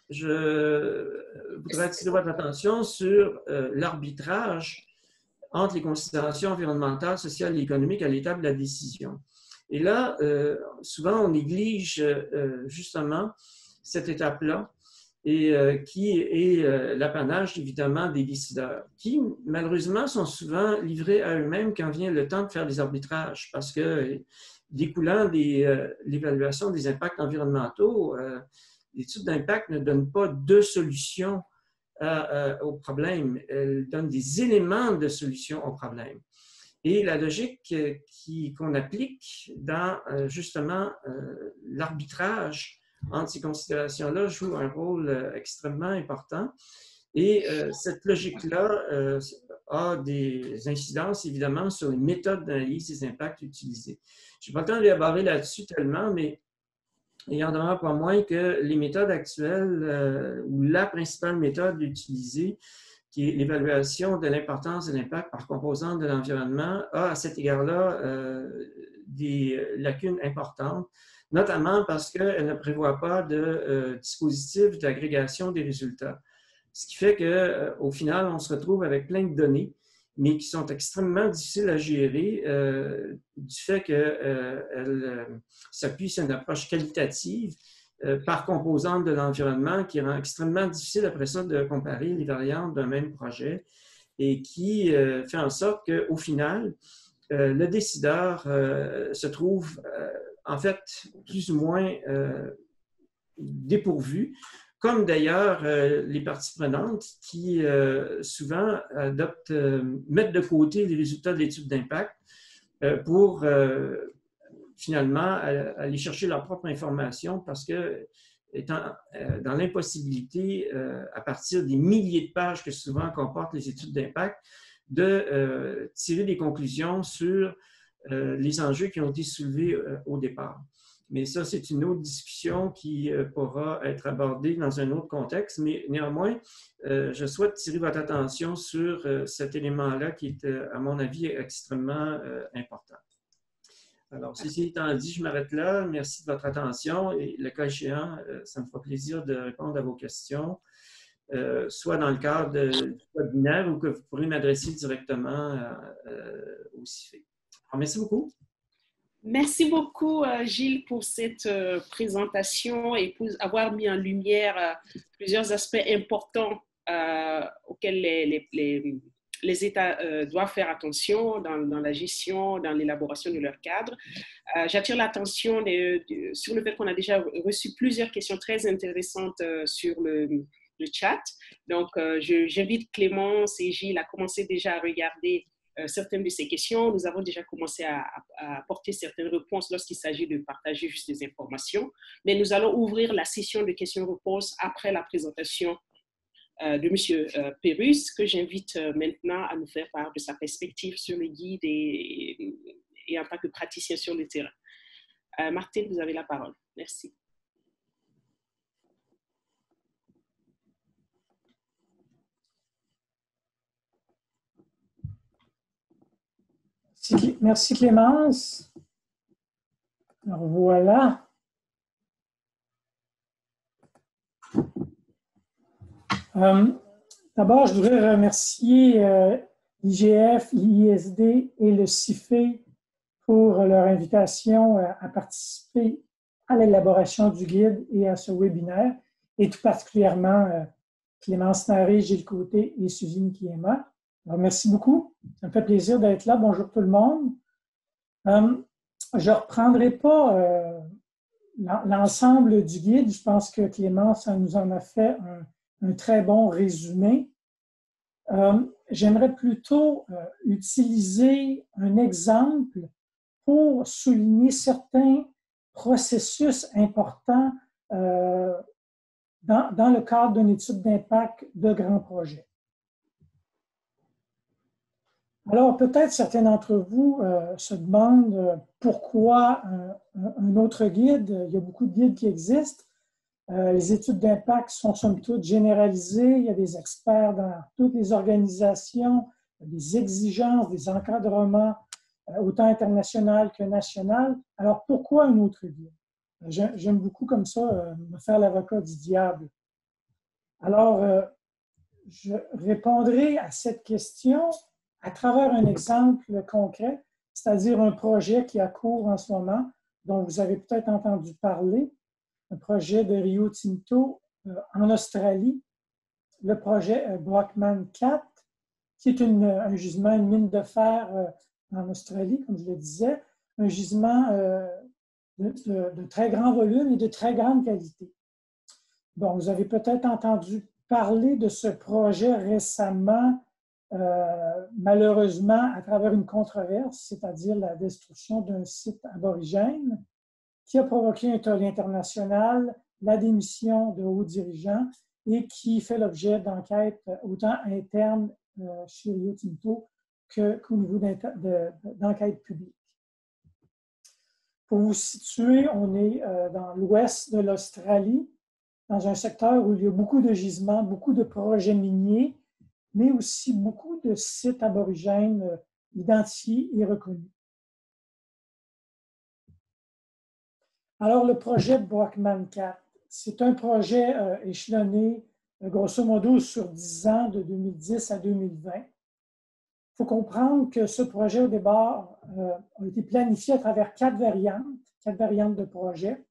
je voudrais attirer votre attention sur l'arbitrage entre les considérations environnementales, sociales et économiques à l'étape de la décision. Et là, souvent, on néglige justement cette étape-là. et qui est l'apanage, évidemment, des décideurs, qui, malheureusement, sont souvent livrés à eux-mêmes quand vient le temps de faire des arbitrages, parce que, découlant de l'évaluation des impacts environnementaux, l'étude d'impact ne donne pas de solution au problème, elle donne des éléments de solution au problème. Et la logique qu'on applique dans, justement, l'arbitrage entre ces considérations-là joue un rôle extrêmement important. Et cette logique-là a des incidences, évidemment, sur les méthodes d'analyse des impacts utilisés. Je n'ai pas le temps d'élaborer là-dessus tellement, mais il en demeure pas moins que les méthodes actuelles, ou la principale méthode utilisée, qui est l'évaluation de l'importance de l'impact par composante de l'environnement, a à cet égard-là des lacunes importantes, notamment parce qu'elle ne prévoit pas de dispositif d'agrégation des résultats. Ce qui fait qu'au final, on se retrouve avec plein de données, mais qui sont extrêmement difficiles à gérer du fait qu'elles s'appuient sur une approche qualitative par composante de l'environnement qui rend extrêmement difficile après ça de comparer les variantes d'un même projet et qui fait en sorte qu'au final, le décideur se trouve en fait plus ou moins dépourvu, comme d'ailleurs les parties prenantes qui souvent mettent de côté les résultats de l'étude d'impact pour finalement aller chercher leur propre information parce que, étant dans l'impossibilité, à partir des milliers de pages que souvent comportent les études d'impact, de tirer des conclusions sur les enjeux qui ont été soulevés au départ. Mais ça, c'est une autre discussion qui pourra être abordée dans un autre contexte. Mais néanmoins, je souhaite tirer votre attention sur cet élément-là qui est, à mon avis, extrêmement important. Alors, ceci étant dit, je m'arrête là. Merci de votre attention et le cas échéant, ça me fera plaisir de répondre à vos questions, soit dans le cadre du webinaire ou que vous pourrez m'adresser directement au CIFE. Alors, merci beaucoup. Merci beaucoup, Gilles, pour cette présentation et pour avoir mis en lumière plusieurs aspects importants auxquels les États doivent faire attention dans la gestion, dans l'élaboration de leur cadre. J'attire l'attention sur le fait qu'on a déjà reçu plusieurs questions très intéressantes sur le chat. Donc, j'invite Clémence et Gilles à commencer déjà à regarder certaines de ces questions. Nous avons déjà commencé à apporter certaines réponses lorsqu'il s'agit de partager juste des informations, mais nous allons ouvrir la session de questions-réponses après la présentation de M. Pérus, que j'invite maintenant à nous faire part de sa perspective sur le guide et en tant que praticien sur le terrain. Martine, vous avez la parole. Merci. Merci Clémence. Alors voilà. D'abord, je voudrais remercier l'IGF, l'ISD et le CIFE pour leur invitation à participer à l'élaboration du guide et à ce webinaire, et tout particulièrement Clémence Naré, Gilles Côté et Suzine Kiema. Alors, merci beaucoup. Ça me fait plaisir d'être là. Bonjour tout le monde. Je ne reprendrai pas l'ensemble du guide. Je pense que Clémence nous en a fait un très bon résumé. J'aimerais plutôt utiliser un exemple pour souligner certains processus importants dans le cadre d'une étude d'impact de grands projets. Alors, peut-être certains d'entre vous se demandent pourquoi un autre guide. Il y a beaucoup de guides qui existent. Les études d'impact sont somme toute généralisées. Il y a des experts dans toutes les organisations, des exigences, des encadrements, autant international que national. Alors, pourquoi un autre guide? J'aime beaucoup comme ça me faire l'avocat du diable. Alors, je répondrai à cette question à travers un exemple concret, c'est-à-dire un projet qui a cours en ce moment, dont vous avez peut-être entendu parler, un projet de Rio Tinto en Australie, le projet Brockman 4, qui est un gisement, une mine de fer en Australie, comme je le disais, un gisement de très grand volume et de très grande qualité. Bon, vous avez peut-être entendu parler de ce projet récemment, malheureusement, à travers une controverse, c'est-à-dire la destruction d'un site aborigène qui a provoqué un tollé international, la démission de hauts dirigeants et qui fait l'objet d'enquêtes autant internes chez Rio Tinto qu'au niveau d'enquêtes publiques. Pour vous situer, on est dans l'ouest de l'Australie, dans un secteur où il y a beaucoup de gisements, beaucoup de projets miniers, mais aussi beaucoup de sites aborigènes identifiés et reconnus. Alors, le projet Brockman 4, c'est un projet échelonné, grosso modo, sur 10 ans, de 2010 à 2020. Il faut comprendre que ce projet, au départ, a été planifié à travers 4 variantes de projet.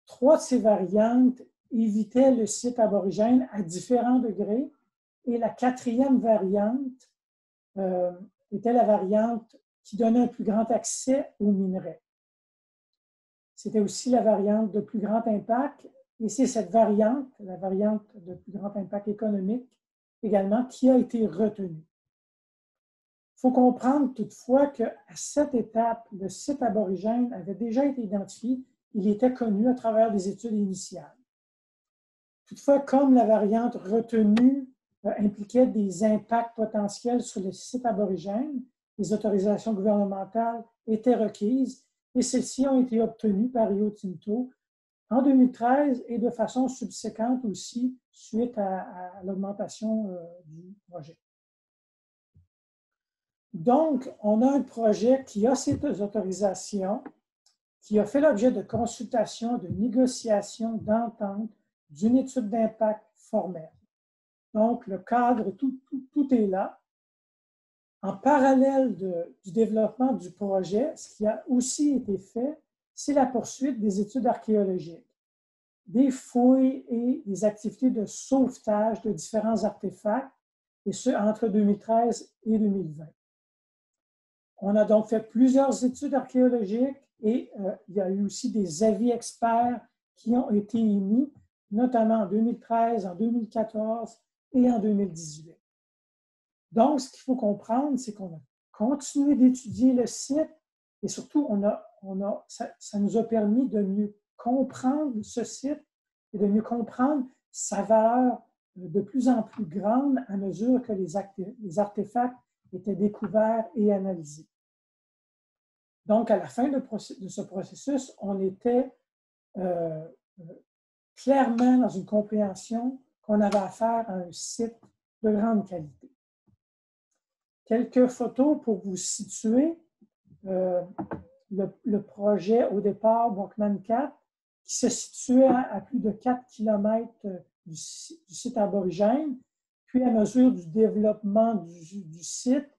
3 de ces variantes évitaient le site aborigène à différents degrés et la 4e variante était la variante qui donnait un plus grand accès aux minerais. C'était aussi la variante de plus grand impact et c'est cette variante, la variante de plus grand impact économique également, qui a été retenue. Il faut comprendre toutefois qu'à cette étape, le site aborigène avait déjà été identifié, il était connu à travers des études initiales. Toutefois, comme la variante retenue impliquait des impacts potentiels sur le site aborigène, les autorisations gouvernementales étaient requises et celles-ci ont été obtenues par Rio Tinto en 2013 et de façon subséquente aussi suite à l'augmentation du projet. Donc, on a un projet qui a ces autorisations, qui a fait l'objet de consultations, de négociations, d'ententes, d'une étude d'impact formelle. Donc, le cadre, tout est là. En parallèle du développement du projet, ce qui a aussi été fait, c'est la poursuite des études archéologiques, des fouilles et des activités de sauvetage de différents artefacts, et ce, entre 2013 et 2020. On a donc fait plusieurs études archéologiques et il y a eu aussi des avis experts qui ont été émis, notamment en 2013, en 2014 et en 2018. Donc, ce qu'il faut comprendre, c'est qu'on a continué d'étudier le site et surtout, ça nous a permis de mieux comprendre ce site et de mieux comprendre sa valeur de plus en plus grande à mesure que les artefacts étaient découverts et analysés. Donc, à la fin de ce processus, on était clairement dans une compréhension qu'on avait affaire à un site de grande qualité. Quelques photos pour vous situer. Le projet, au départ, Brockman 4, qui se situait à plus de 4 km du site aborigène, puis à mesure du développement du site,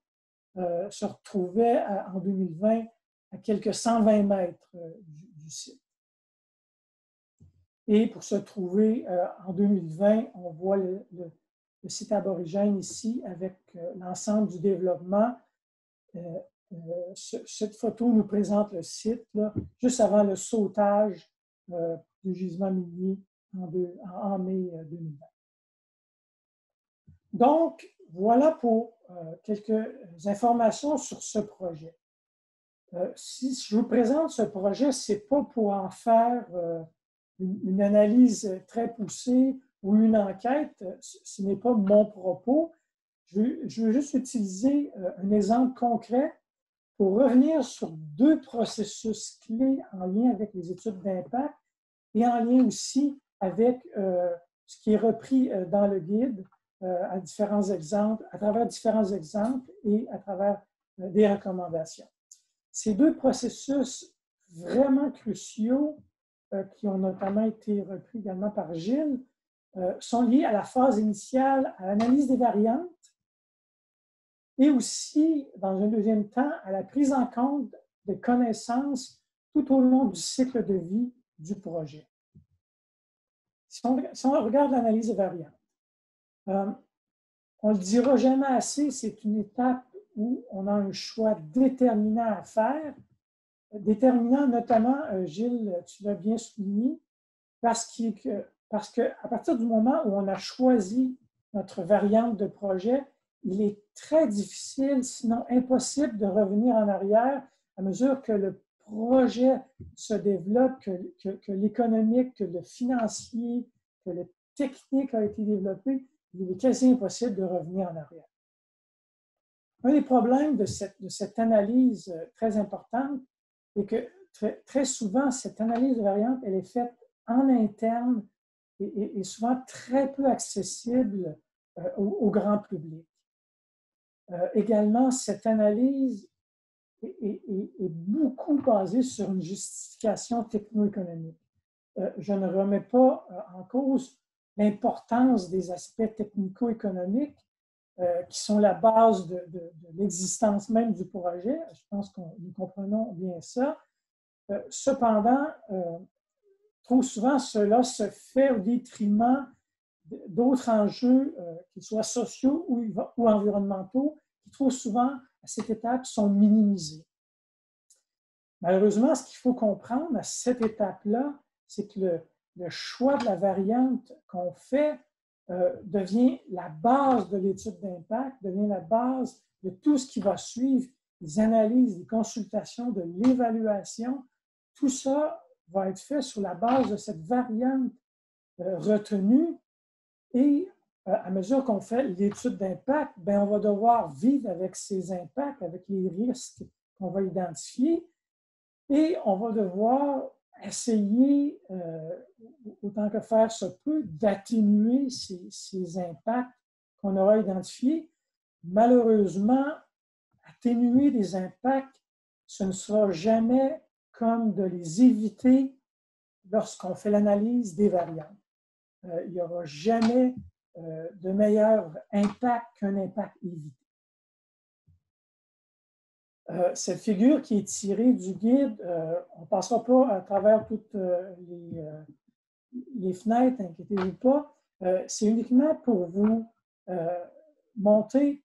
se retrouvait en 2020 à quelques 120 mètres du site. Et pour se trouver en 2020, on voit le site aborigène ici avec l'ensemble du développement. Cette photo nous présente le site là, juste avant le sautage du gisement minier en mai 2020. Donc, voilà pour quelques informations sur ce projet. Si je vous présente ce projet, ce n'est pas pour en faire une analyse très poussée ou une enquête, ce n'est pas mon propos. Je veux juste utiliser un exemple concret pour revenir sur 2 processus clés en lien avec les études d'impact et en lien aussi avec ce qui est repris dans le guide à travers différents exemples et à travers des recommandations. Ces 2 processus vraiment cruciaux qui ont notamment été repris également par Gilles sont liés à la phase initiale, à l'analyse des variantes et aussi, dans un deuxième temps, à la prise en compte des connaissances tout au long du cycle de vie du projet. Si on regarde l'analyse de variantes, on ne le dira jamais assez, c'est une étape où on a un choix déterminant à faire, déterminant notamment, Gilles, tu l'as bien souligné, parce qu'à partir du moment où on a choisi notre variante de projet, il est très difficile, sinon impossible, de revenir en arrière à mesure que le projet se développe, que l'économique, que le financier, que le technique a été développé, il est quasi impossible de revenir en arrière. Un des problèmes de cette analyse très importante est que très souvent, cette analyse de variante, elle est faite en interne et souvent très peu accessible au grand public. Également, cette analyse est beaucoup basée sur une justification techno-économique. Je ne remets pas en cause l'importance des aspects technico-économiques qui sont la base de l'existence même du projet. Je pense que nous comprenons bien ça. Cependant, trop souvent, cela se fait au détriment d'autres enjeux, qu'ils soient sociaux ou environnementaux, qui trop souvent, à cette étape, sont minimisés. Malheureusement, ce qu'il faut comprendre à cette étape-là, c'est que le choix de la variante qu'on fait devient la base de l'étude d'impact, devient la base de tout ce qui va suivre, les analyses, les consultations, de l'évaluation. Tout ça va être fait sur la base de cette variante retenue et à mesure qu'on fait l'étude d'impact, on va devoir vivre avec ces impacts, avec les risques qu'on va identifier et on va devoir essayer, autant que faire se peut, d'atténuer ces impacts qu'on aura identifiés. Malheureusement, atténuer des impacts, ce ne sera jamais comme de les éviter lorsqu'on fait l'analyse des variantes. Il n'y aura jamais de meilleur impact qu'un impact évité. Cette figure qui est tirée du guide, on ne passera pas à travers toutes les fenêtres, inquiétez-vous pas. C'est uniquement pour vous montrer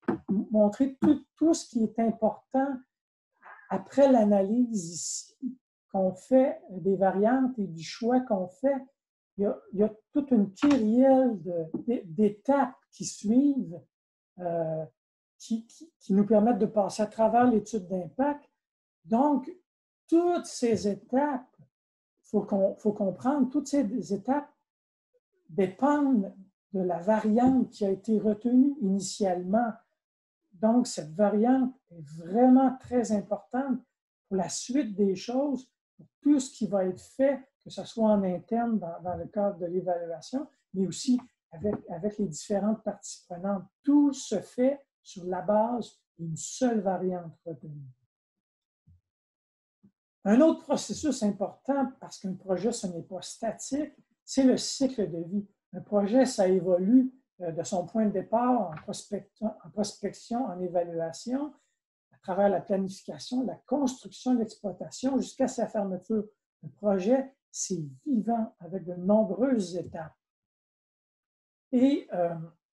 tout ce qui est important après l'analyse ici, qu'on fait des variantes et du choix qu'on fait. Il y a toute une kyrielle d'étapes qui suivent, qui nous permettent de passer à travers l'étude d'impact. Donc, toutes ces étapes, il faut comprendre, toutes ces étapes dépendent de la variante qui a été retenue initialement. Donc, cette variante est vraiment très importante pour la suite des choses, pour tout ce qui va être fait, que ce soit en interne dans le cadre de l'évaluation, mais aussi avec les différentes parties prenantes. Tout se fait sur la base d'une seule variante retenue. Un autre processus important, parce qu'un projet, ce n'est pas statique, c'est le cycle de vie. Un projet, ça évolue de son point de départ en prospection, en évaluation, à travers la planification, la construction, l'exploitation, jusqu'à sa fermeture. Un projet, c'est vivant avec de nombreuses étapes. Et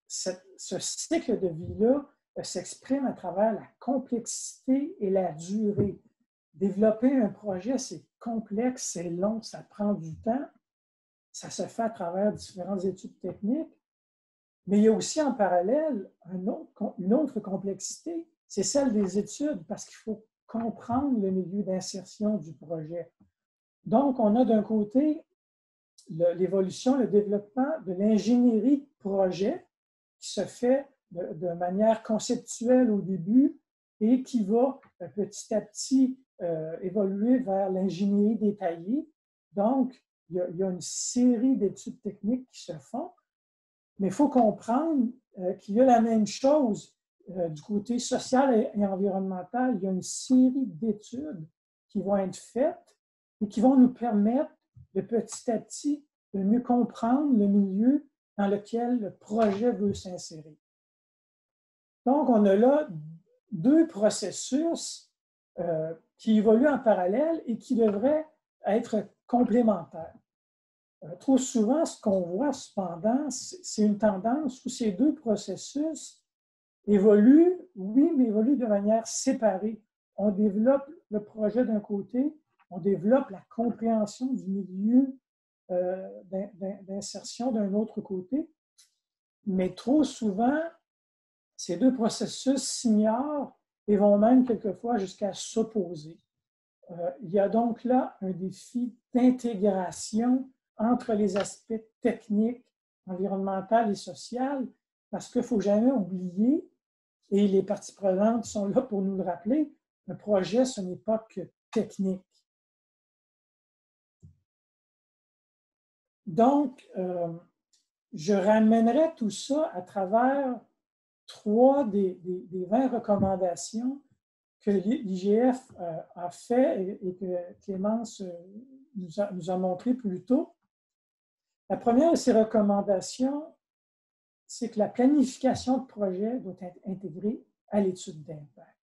ce cycle de vie-là s'exprime à travers la complexité et la durée. Développer un projet, c'est complexe, c'est long, ça prend du temps. Ça se fait à travers différentes études techniques. Mais il y a aussi en parallèle une autre complexité, c'est celle des études, parce qu'il faut comprendre le milieu d'insertion du projet. Donc, on a d'un côté l'évolution, le développement de l'ingénierie de projet qui se fait de manière conceptuelle au début et qui va petit à petit évoluer vers l'ingénierie détaillée. Donc, il y a une série d'études techniques qui se font, mais il faut comprendre qu'il y a la même chose du côté social et environnemental. Il y a une série d'études qui vont être faites et qui vont nous permettre de petit à petit de mieux comprendre le milieu dans lequel le projet veut s'insérer. Donc, on a là deux processus qui évoluent en parallèle et qui devraient être complémentaires. Trop souvent, ce qu'on voit cependant, c'est une tendance où ces deux processus évoluent, oui, mais évoluent de manière séparée. On développe le projet d'un côté, on développe la compréhension du milieu d'insertion d'un autre côté, mais trop souvent, ces deux processus s'ignorent et vont même quelquefois jusqu'à s'opposer. Il y a donc là un défi d'intégration entre les aspects techniques, environnementaux et sociaux, parce qu'il ne faut jamais oublier, et les parties prenantes sont là pour nous le rappeler, un projet, ce n'est pas que technique. Donc, je ramènerai tout ça à travers 3 des 20 recommandations que l'IGF a fait et que Clémence nous a montré plus tôt. La première de ces recommandations, c'est que la planification de projet doit être intégrée à l'étude d'impact.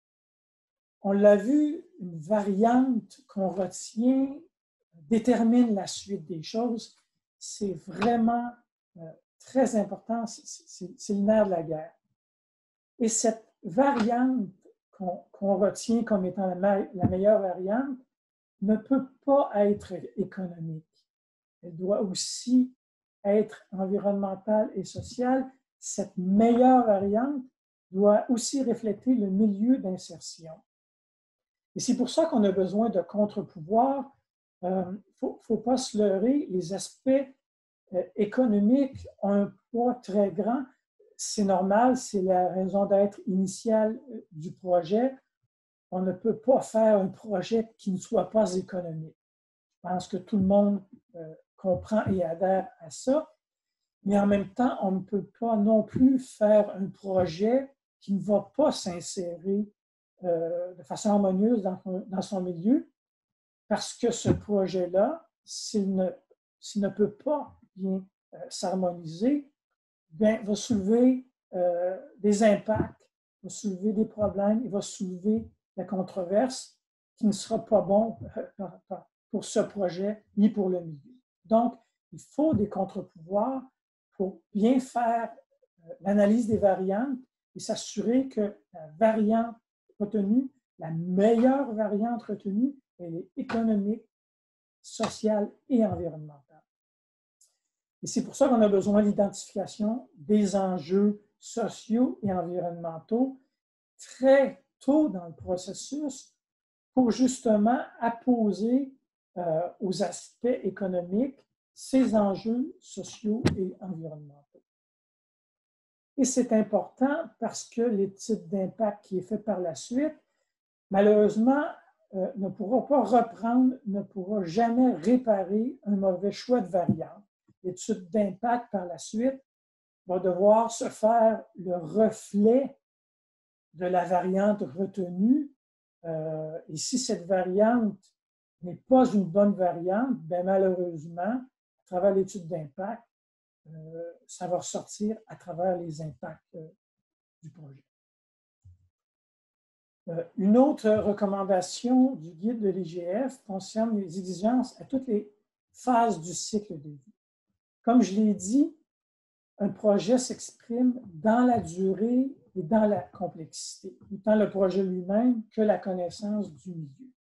On l'a vu, une variante qu'on retient détermine la suite des choses. C'est vraiment très important, c'est le nerf de la guerre. Et cette variante qu'on retient comme étant la meilleure variante ne peut pas être économique. Elle doit aussi être environnementale et sociale. Cette meilleure variante doit aussi refléter le milieu d'insertion. Et c'est pour ça qu'on a besoin de contre-pouvoirs. Il ne faut pas se leurrer, les aspects économiques ont un poids très grand. C'est normal, c'est la raison d'être initiale du projet. On ne peut pas faire un projet qui ne soit pas économique. Je pense que tout le monde comprend et adhère à ça. Mais en même temps, on ne peut pas non plus faire un projet qui ne va pas s'insérer de façon harmonieuse dans son milieu, parce que ce projet-là, s'il ne peut pas bien s'harmoniser, bien, va soulever des impacts, va soulever des problèmes, il va soulever la controverse qui ne sera pas bon pour ce projet ni pour le milieu. Donc, il faut des contre-pouvoirs pour bien faire l'analyse des variantes et s'assurer que la variante retenue, la meilleure variante retenue, elle est économique, sociale et environnementale. Et c'est pour ça qu'on a besoin de l'identification des enjeux sociaux et environnementaux très tôt dans le processus pour justement apposer aux aspects économiques ces enjeux sociaux et environnementaux. Et c'est important parce que l'étude d'impact qui est faite par la suite, malheureusement, ne pourra pas reprendre, ne pourra jamais réparer un mauvais choix de variante. L'étude d'impact par la suite va devoir se faire le reflet de la variante retenue. Et si cette variante n'est pas une bonne variante, bien malheureusement, à travers l'étude d'impact, ça va ressortir à travers les impacts du projet. Une autre recommandation du guide de l'IGF concerne les exigences à toutes les phases du cycle de vie. Comme je l'ai dit, un projet s'exprime dans la durée et dans la complexité, autant le projet lui-même que la connaissance du milieu.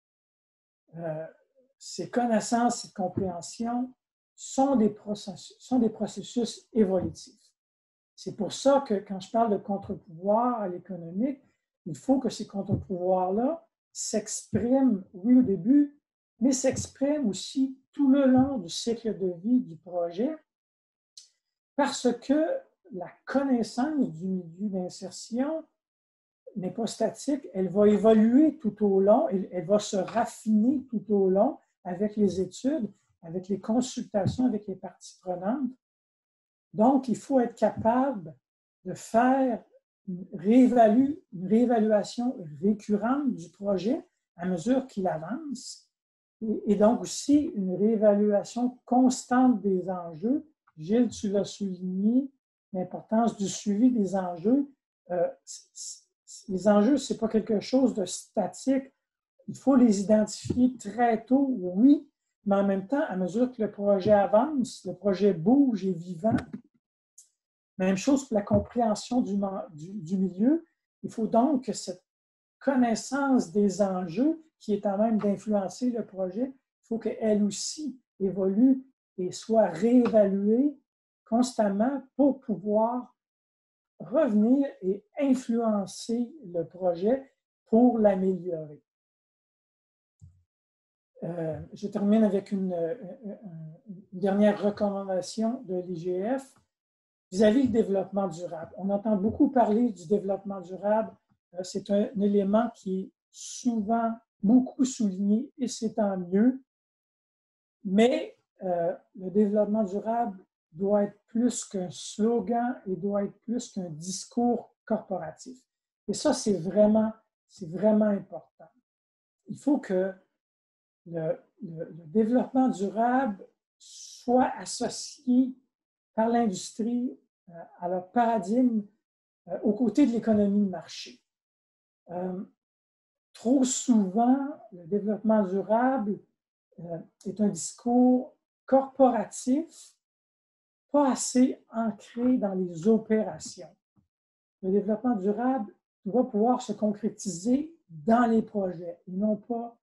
Ces connaissances et compréhensions sont des processus évolutifs. C'est pour ça que quand je parle de contre-pouvoir à l'économique, il faut que ces contre-pouvoirs-là s'expriment, oui, au début, mais s'expriment aussi tout le long du cycle de vie du projet, parce que la connaissance du milieu d'insertion n'est pas statique, elle va évoluer tout au long, elle va se raffiner tout au long avec les études, avec les consultations avec les parties prenantes. Donc, il faut être capable de faire une réévaluation récurrente du projet à mesure qu'il avance et donc aussi une réévaluation constante des enjeux. Gilles, tu l'as souligné, l'importance du suivi des enjeux. Les enjeux, ce n'est pas quelque chose de statique. Il faut les identifier très tôt, oui, mais en même temps, à mesure que le projet avance, le projet bouge et est vivant. Même chose pour la compréhension du milieu. Il faut donc que cette connaissance des enjeux, qui est en même d'influencer le projet, il faut qu'elle aussi évolue et soit réévaluée constamment pour pouvoir revenir et influencer le projet pour l'améliorer. Je termine avec une dernière recommandation de l'IGF vis-à-vis du développement durable. On entend beaucoup parler du développement durable. C'est un élément qui est souvent beaucoup souligné et c'est tant mieux. Mais le développement durable doit être plus qu'un slogan et doit être plus qu'un discours corporatif. Et ça, c'est vraiment important. Il faut que le développement durable soit associé par l'industrie à leur paradigme aux côtés de l'économie de marché. Trop souvent, le développement durable est un discours corporatif, pas assez ancré dans les opérations. Le développement durable doit pouvoir se concrétiser dans les projets et non pas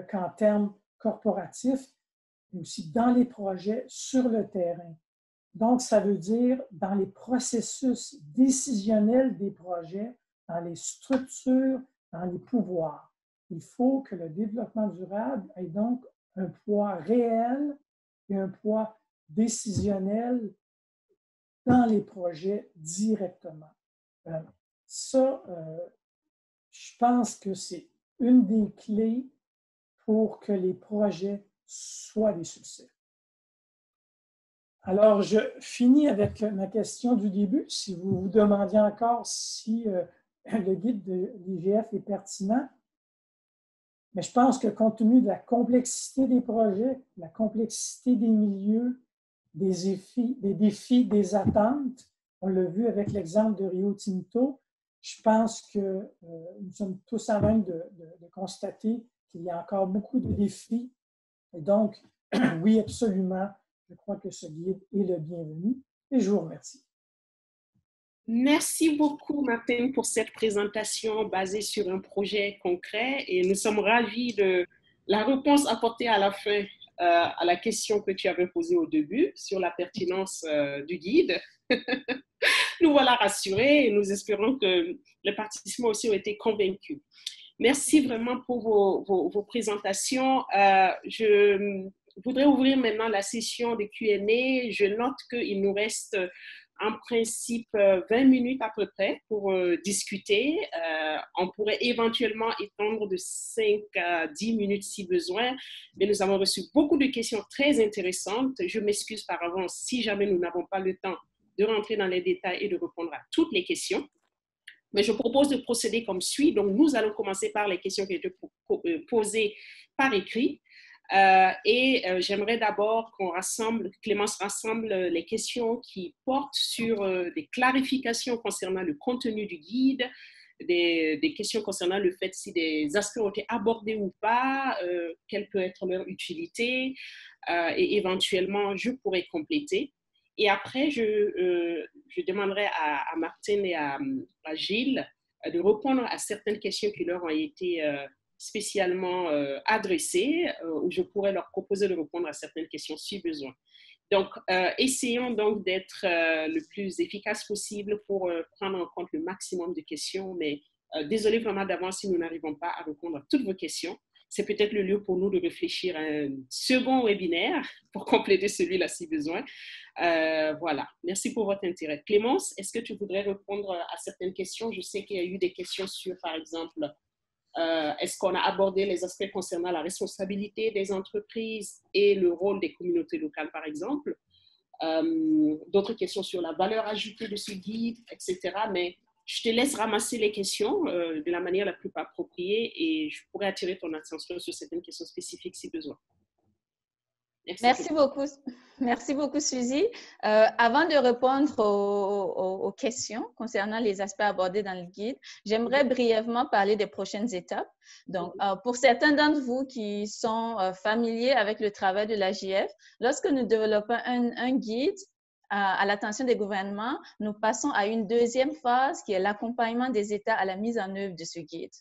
qu'en termes corporatifs, mais aussi dans les projets sur le terrain. Donc, ça veut dire dans les processus décisionnels des projets, dans les structures, dans les pouvoirs. Il faut que le développement durable ait donc un poids réel et un poids décisionnel dans les projets directement. Ça, je pense que c'est une des clés pour que les projets soient des succès. Alors, je finis avec ma question du début. Si vous vous demandiez encore si le guide de l'IGF est pertinent, mais je pense que compte tenu de la complexité des projets, la complexité des milieux, des défis, des attentes, on l'a vu avec l'exemple de Rio Tinto, je pense que nous sommes tous en train de constater qu'il y a encore beaucoup de défis. Et donc, oui, absolument, je crois que ce guide est le bienvenu et je vous remercie. Merci beaucoup, Martin, pour cette présentation basée sur un projet concret et nous sommes ravis de la réponse apportée à la fin à la question que tu avais posée au début sur la pertinence du guide. Nous voilà rassurés et nous espérons que les participants aussi ont été convaincus. Merci vraiment pour vos présentations. Je voudrais ouvrir maintenant la session de Q&A. Je note qu'il nous reste en principe 20 minutes à peu près pour discuter. On pourrait éventuellement étendre de 5 à 10 minutes si besoin, mais nous avons reçu beaucoup de questions très intéressantes. Je m'excuse par avance si jamais nous n'avons pas le temps de rentrer dans les détails et de répondre à toutes les questions. Mais je propose de procéder comme suit. Donc, nous allons commencer par les questions qui ont été posées par écrit. J'aimerais d'abord Clémence rassemble les questions qui portent sur des clarifications concernant le contenu du guide, des questions concernant le fait si des aspects ont été abordés ou pas, quelle peut être leur utilité, et éventuellement, je pourrais compléter. Et après, je demanderai à Martine et à Gilles de répondre à certaines questions qui leur ont été spécialement adressées, où je pourrais leur proposer de répondre à certaines questions si besoin. Donc, essayons donc d'être le plus efficace possible pour prendre en compte le maximum de questions, mais désolé vraiment d'avance si nous n'arrivons pas à répondre à toutes vos questions. C'est peut-être le lieu pour nous de réfléchir à un second webinaire pour compléter celui-là si besoin. Voilà, merci pour votre intérêt. Clémence, est-ce que tu voudrais répondre à certaines questions? Je sais qu'il y a eu des questions sur, par exemple, est-ce qu'on a abordé les aspects concernant la responsabilité des entreprises et le rôle des communautés locales, par exemple? D'autres questions sur la valeur ajoutée de ce guide, etc. Mais je te laisse ramasser les questions de la manière la plus appropriée et je pourrais attirer ton attention sur certaines questions spécifiques si besoin. Merci beaucoup. Merci beaucoup, Suzy. Avant de répondre aux questions concernant les aspects abordés dans le guide, j'aimerais brièvement parler des prochaines étapes. Donc, pour certains d'entre vous qui sont familiers avec le travail de l'AJF, lorsque nous développons un guide à l'attention des gouvernements, nous passons à une deuxième phase qui est l'accompagnement des États à la mise en œuvre de ce guide.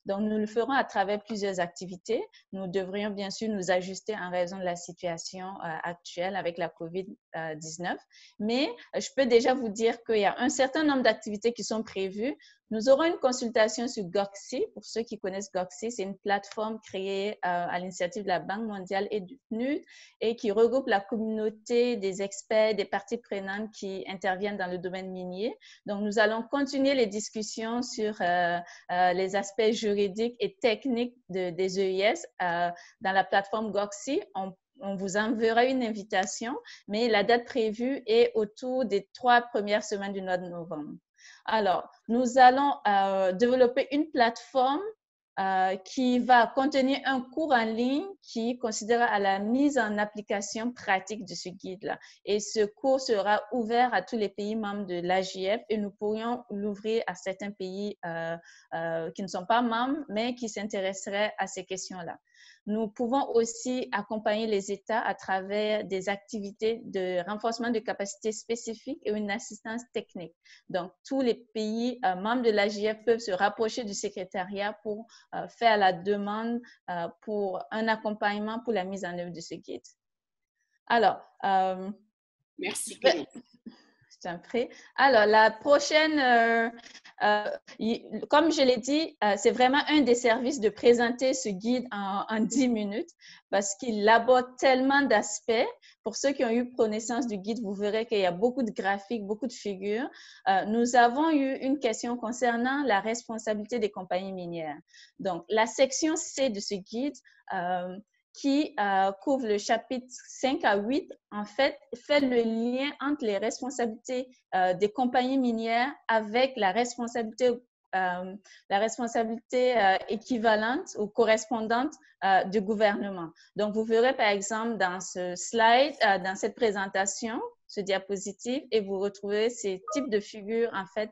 Donc, nous le ferons à travers plusieurs activités. Nous devrions bien sûr nous ajuster en raison de la situation actuelle avec la COVID-19. Mais je peux déjà vous dire qu'il y a un certain nombre d'activités qui sont prévues. Nous aurons une consultation sur Goxi. Pour ceux qui connaissent Goxi, c'est une plateforme créée à l'initiative de la Banque mondiale et du PNUD et qui regroupe la communauté des experts, des parties prenantes qui interviennent dans le domaine minier. Donc, nous allons continuer les discussions sur les aspects juridiques et techniques des EIS dans la plateforme Goxi. On vous enverra une invitation, mais la date prévue est autour des 3 premières semaines du mois de novembre. Alors, nous allons développer une plateforme qui va contenir un cours en ligne qui considérera à la mise en application pratique de ce guide-là. Et ce cours sera ouvert à tous les pays membres de l'AJF et nous pourrions l'ouvrir à certains pays qui ne sont pas membres, mais qui s'intéresseraient à ces questions-là. Nous pouvons aussi accompagner les États à travers des activités de renforcement de capacités spécifiques et une assistance technique. Donc, tous les pays membres de l'AJF peuvent se rapprocher du secrétariat pour faire la demande pour un accompagnement pour la mise en œuvre de ce guide. Alors, merci. Je t'en prie. Alors, la prochaine, comme je l'ai dit, c'est vraiment un des services de présenter ce guide en 10 minutes parce qu'il aborde tellement d'aspects. Pour ceux qui ont eu connaissance du guide, vous verrez qu'il y a beaucoup de graphiques, beaucoup de figures. Nous avons eu une question concernant la responsabilité des compagnies minières. Donc, la section C de ce guide qui couvre le chapitre 5 à 8, en fait, fait le lien entre les responsabilités des compagnies minières avec la responsabilité équivalente ou correspondante du gouvernement. Donc, vous verrez, par exemple, dans ce slide, dans cette présentation, ce diapositive, et vous retrouvez ces types de figures, en fait,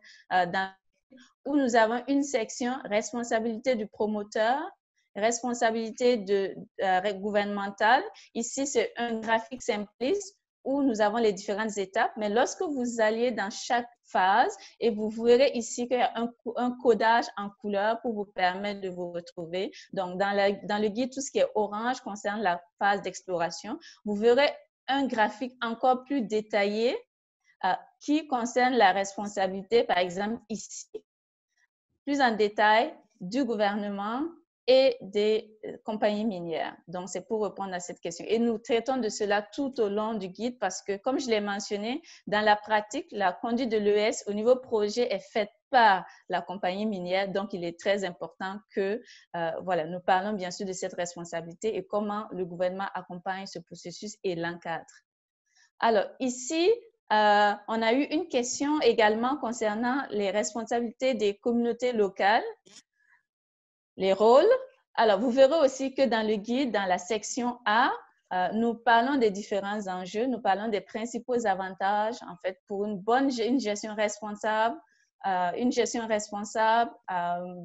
où nous avons une section responsabilité du promoteur, responsabilité gouvernementale. Ici, c'est un graphique simpliste où nous avons les différentes étapes. Mais lorsque vous alliez dans chaque phase, et vous verrez ici qu'il y a un codage en couleur pour vous permettre de vous retrouver. Donc, dans le guide, tout ce qui est orange concerne la phase d'exploration. Vous verrez un graphique encore plus détaillé qui concerne la responsabilité, par exemple, ici, plus en détail du gouvernement et des compagnies minières. Donc, c'est pour répondre à cette question. Et nous traitons de cela tout au long du guide parce que, comme je l'ai mentionné, dans la pratique, la conduite de l'ES au niveau projet est faite par la compagnie minière. Donc, il est très important que, voilà, nous parlons bien sûr de cette responsabilité et comment le gouvernement accompagne ce processus et l'encadre. Alors, ici, on a eu une question également concernant les responsabilités des communautés locales, les rôles. Alors, vous verrez aussi que dans le guide, dans la section A, nous parlons des différents enjeux, nous parlons des principaux avantages, en fait, pour une gestion responsable,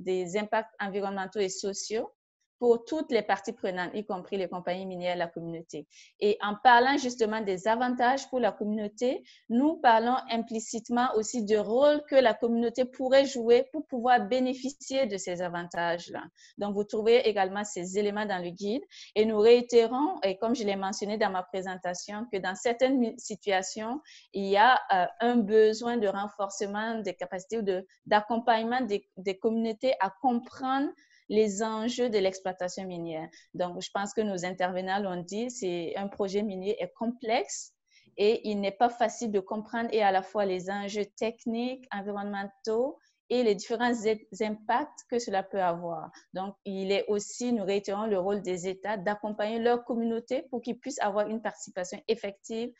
des impacts environnementaux et sociaux pour toutes les parties prenantes, y compris les compagnies minières et la communauté. Et en parlant justement des avantages pour la communauté, nous parlons implicitement aussi du rôle que la communauté pourrait jouer pour pouvoir bénéficier de ces avantages-là. Donc, vous trouvez également ces éléments dans le guide et nous réitérons, et comme je l'ai mentionné dans ma présentation, que dans certaines situations, il y a un besoin de renforcement des capacités ou d'accompagnement des communautés à comprendre les enjeux de l'exploitation minière. Donc, je pense que nos intervenants l'ont dit, c'est un projet minier est complexe et il n'est pas facile de comprendre et à la fois les enjeux techniques, environnementaux et les différents impacts que cela peut avoir. Donc, il est aussi, nous réitérons le rôle des États d'accompagner leur communauté pour qu'ils puissent avoir une participation effective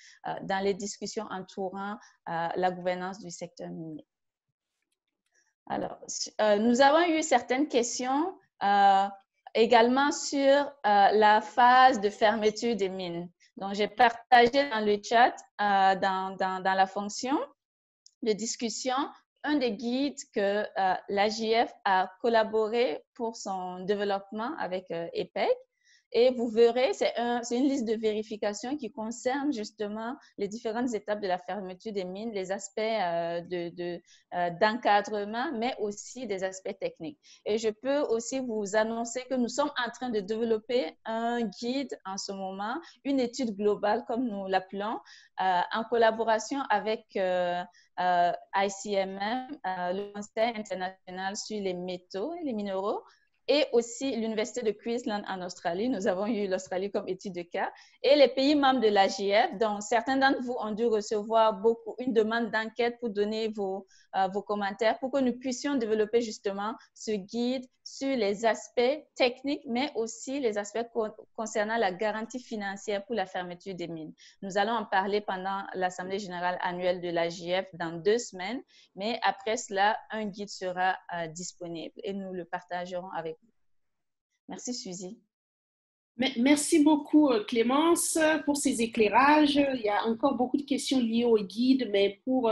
dans les discussions entourant la gouvernance du secteur minier. Alors, nous avons eu certaines questions également sur la phase de fermeture des mines. Donc, j'ai partagé dans le chat, dans la fonction de discussion, un des guides que l'AJF a collaboré pour son développement avec EPEC. Et vous verrez, c'est une liste de vérification qui concerne justement les différentes étapes de la fermeture des mines, les aspects d'encadrement, mais aussi des aspects techniques. Et je peux aussi vous annoncer que nous sommes en train de développer un guide en ce moment, une étude globale, comme nous l'appelons, en collaboration avec ICMM, le Conseil international sur les métaux et les minéraux, et aussi l'Université de Queensland en Australie. Nous avons eu l'Australie comme étude de cas. Et les pays membres de l'AJF, dont certains d'entre vous ont dû recevoir une demande d'enquête pour donner vos commentaires, pour que nous puissions développer justement ce guide sur les aspects techniques, mais aussi les aspects concernant la garantie financière pour la fermeture des mines. Nous allons en parler pendant l'Assemblée générale annuelle de l'AJF dans 2 semaines, mais après cela, un guide sera disponible et nous le partagerons avec vous. Merci, Suzy. Merci beaucoup, Clémence, pour ces éclairages. Il y a encore beaucoup de questions liées au guide, mais pour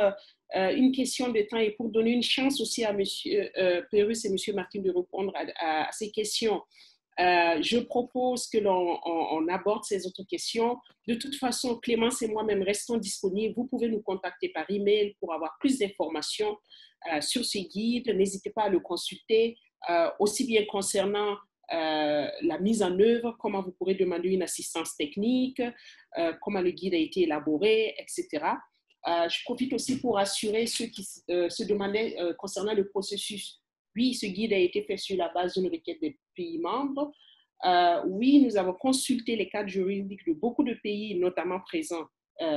une question de temps et pour donner une chance aussi à M. Pérus et M. Martin de répondre à ces questions, je propose que l'on aborde ces autres questions. De toute façon, Clémence et moi-même restons disponibles. Vous pouvez nous contacter par email pour avoir plus d'informations sur ce guide. N'hésitez pas à le consulter, aussi bien concernant la mise en œuvre, comment vous pourrez demander une assistance technique, comment le guide a été élaboré, etc. Je profite aussi pour assurer ceux qui se demandaient concernant le processus. Oui, ce guide a été fait sur la base d'une requête des pays membres. Oui, nous avons consulté les cadres juridiques de beaucoup de pays, notamment présents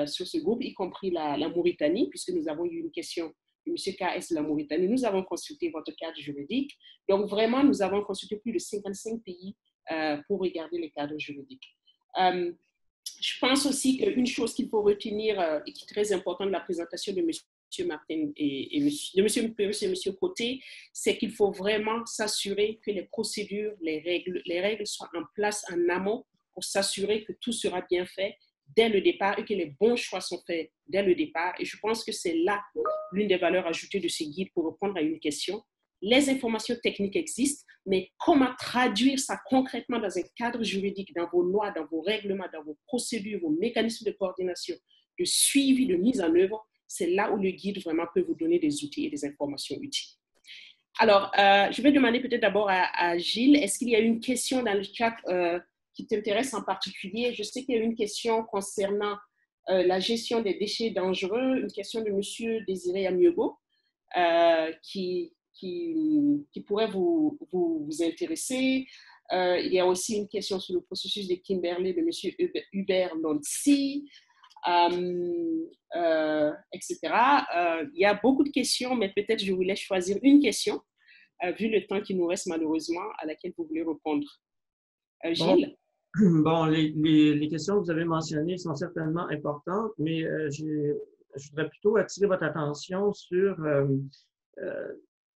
sur ce groupe, y compris la Mauritanie, puisque nous avons eu une question de M. KS de la Mauritanie. Nous avons consulté votre cadre juridique. Donc, vraiment, nous avons consulté plus de 55 pays pour regarder les cadres juridiques. Je pense aussi qu'une chose qu'il faut retenir et qui est très importante de la présentation de M. Martin et de M. Pérus et M. Côté, c'est qu'il faut vraiment s'assurer que les procédures, les règles soient en place en amont pour s'assurer que tout sera bien fait dès le départ et que les bons choix sont faits dès le départ. Et je pense que c'est là l'une des valeurs ajoutées de ce guide pour répondre à une question. Les informations techniques existent, mais comment traduire ça concrètement dans un cadre juridique, dans vos lois, dans vos règlements, dans vos procédures, vos mécanismes de coordination, de suivi, de mise en œuvre, c'est là où le guide vraiment peut vous donner des outils et des informations utiles. Alors, je vais demander peut-être d'abord à Gilles, est-ce qu'il y a une question dans le chat qui t'intéresse en particulier? Je sais qu'il y a une question concernant la gestion des déchets dangereux, une question de M. Désiré Amiego qui pourrait vous intéresser. Il y a aussi une question sur le processus de Kimberley de M. Hubert Lonsi, etc. Il y a beaucoup de questions, mais peut-être je voulais choisir une question, vu le temps qui nous reste malheureusement, à laquelle vous voulez répondre. Gilles? Bon, les questions que vous avez mentionnées sont certainement importantes, mais je voudrais plutôt attirer votre attention sur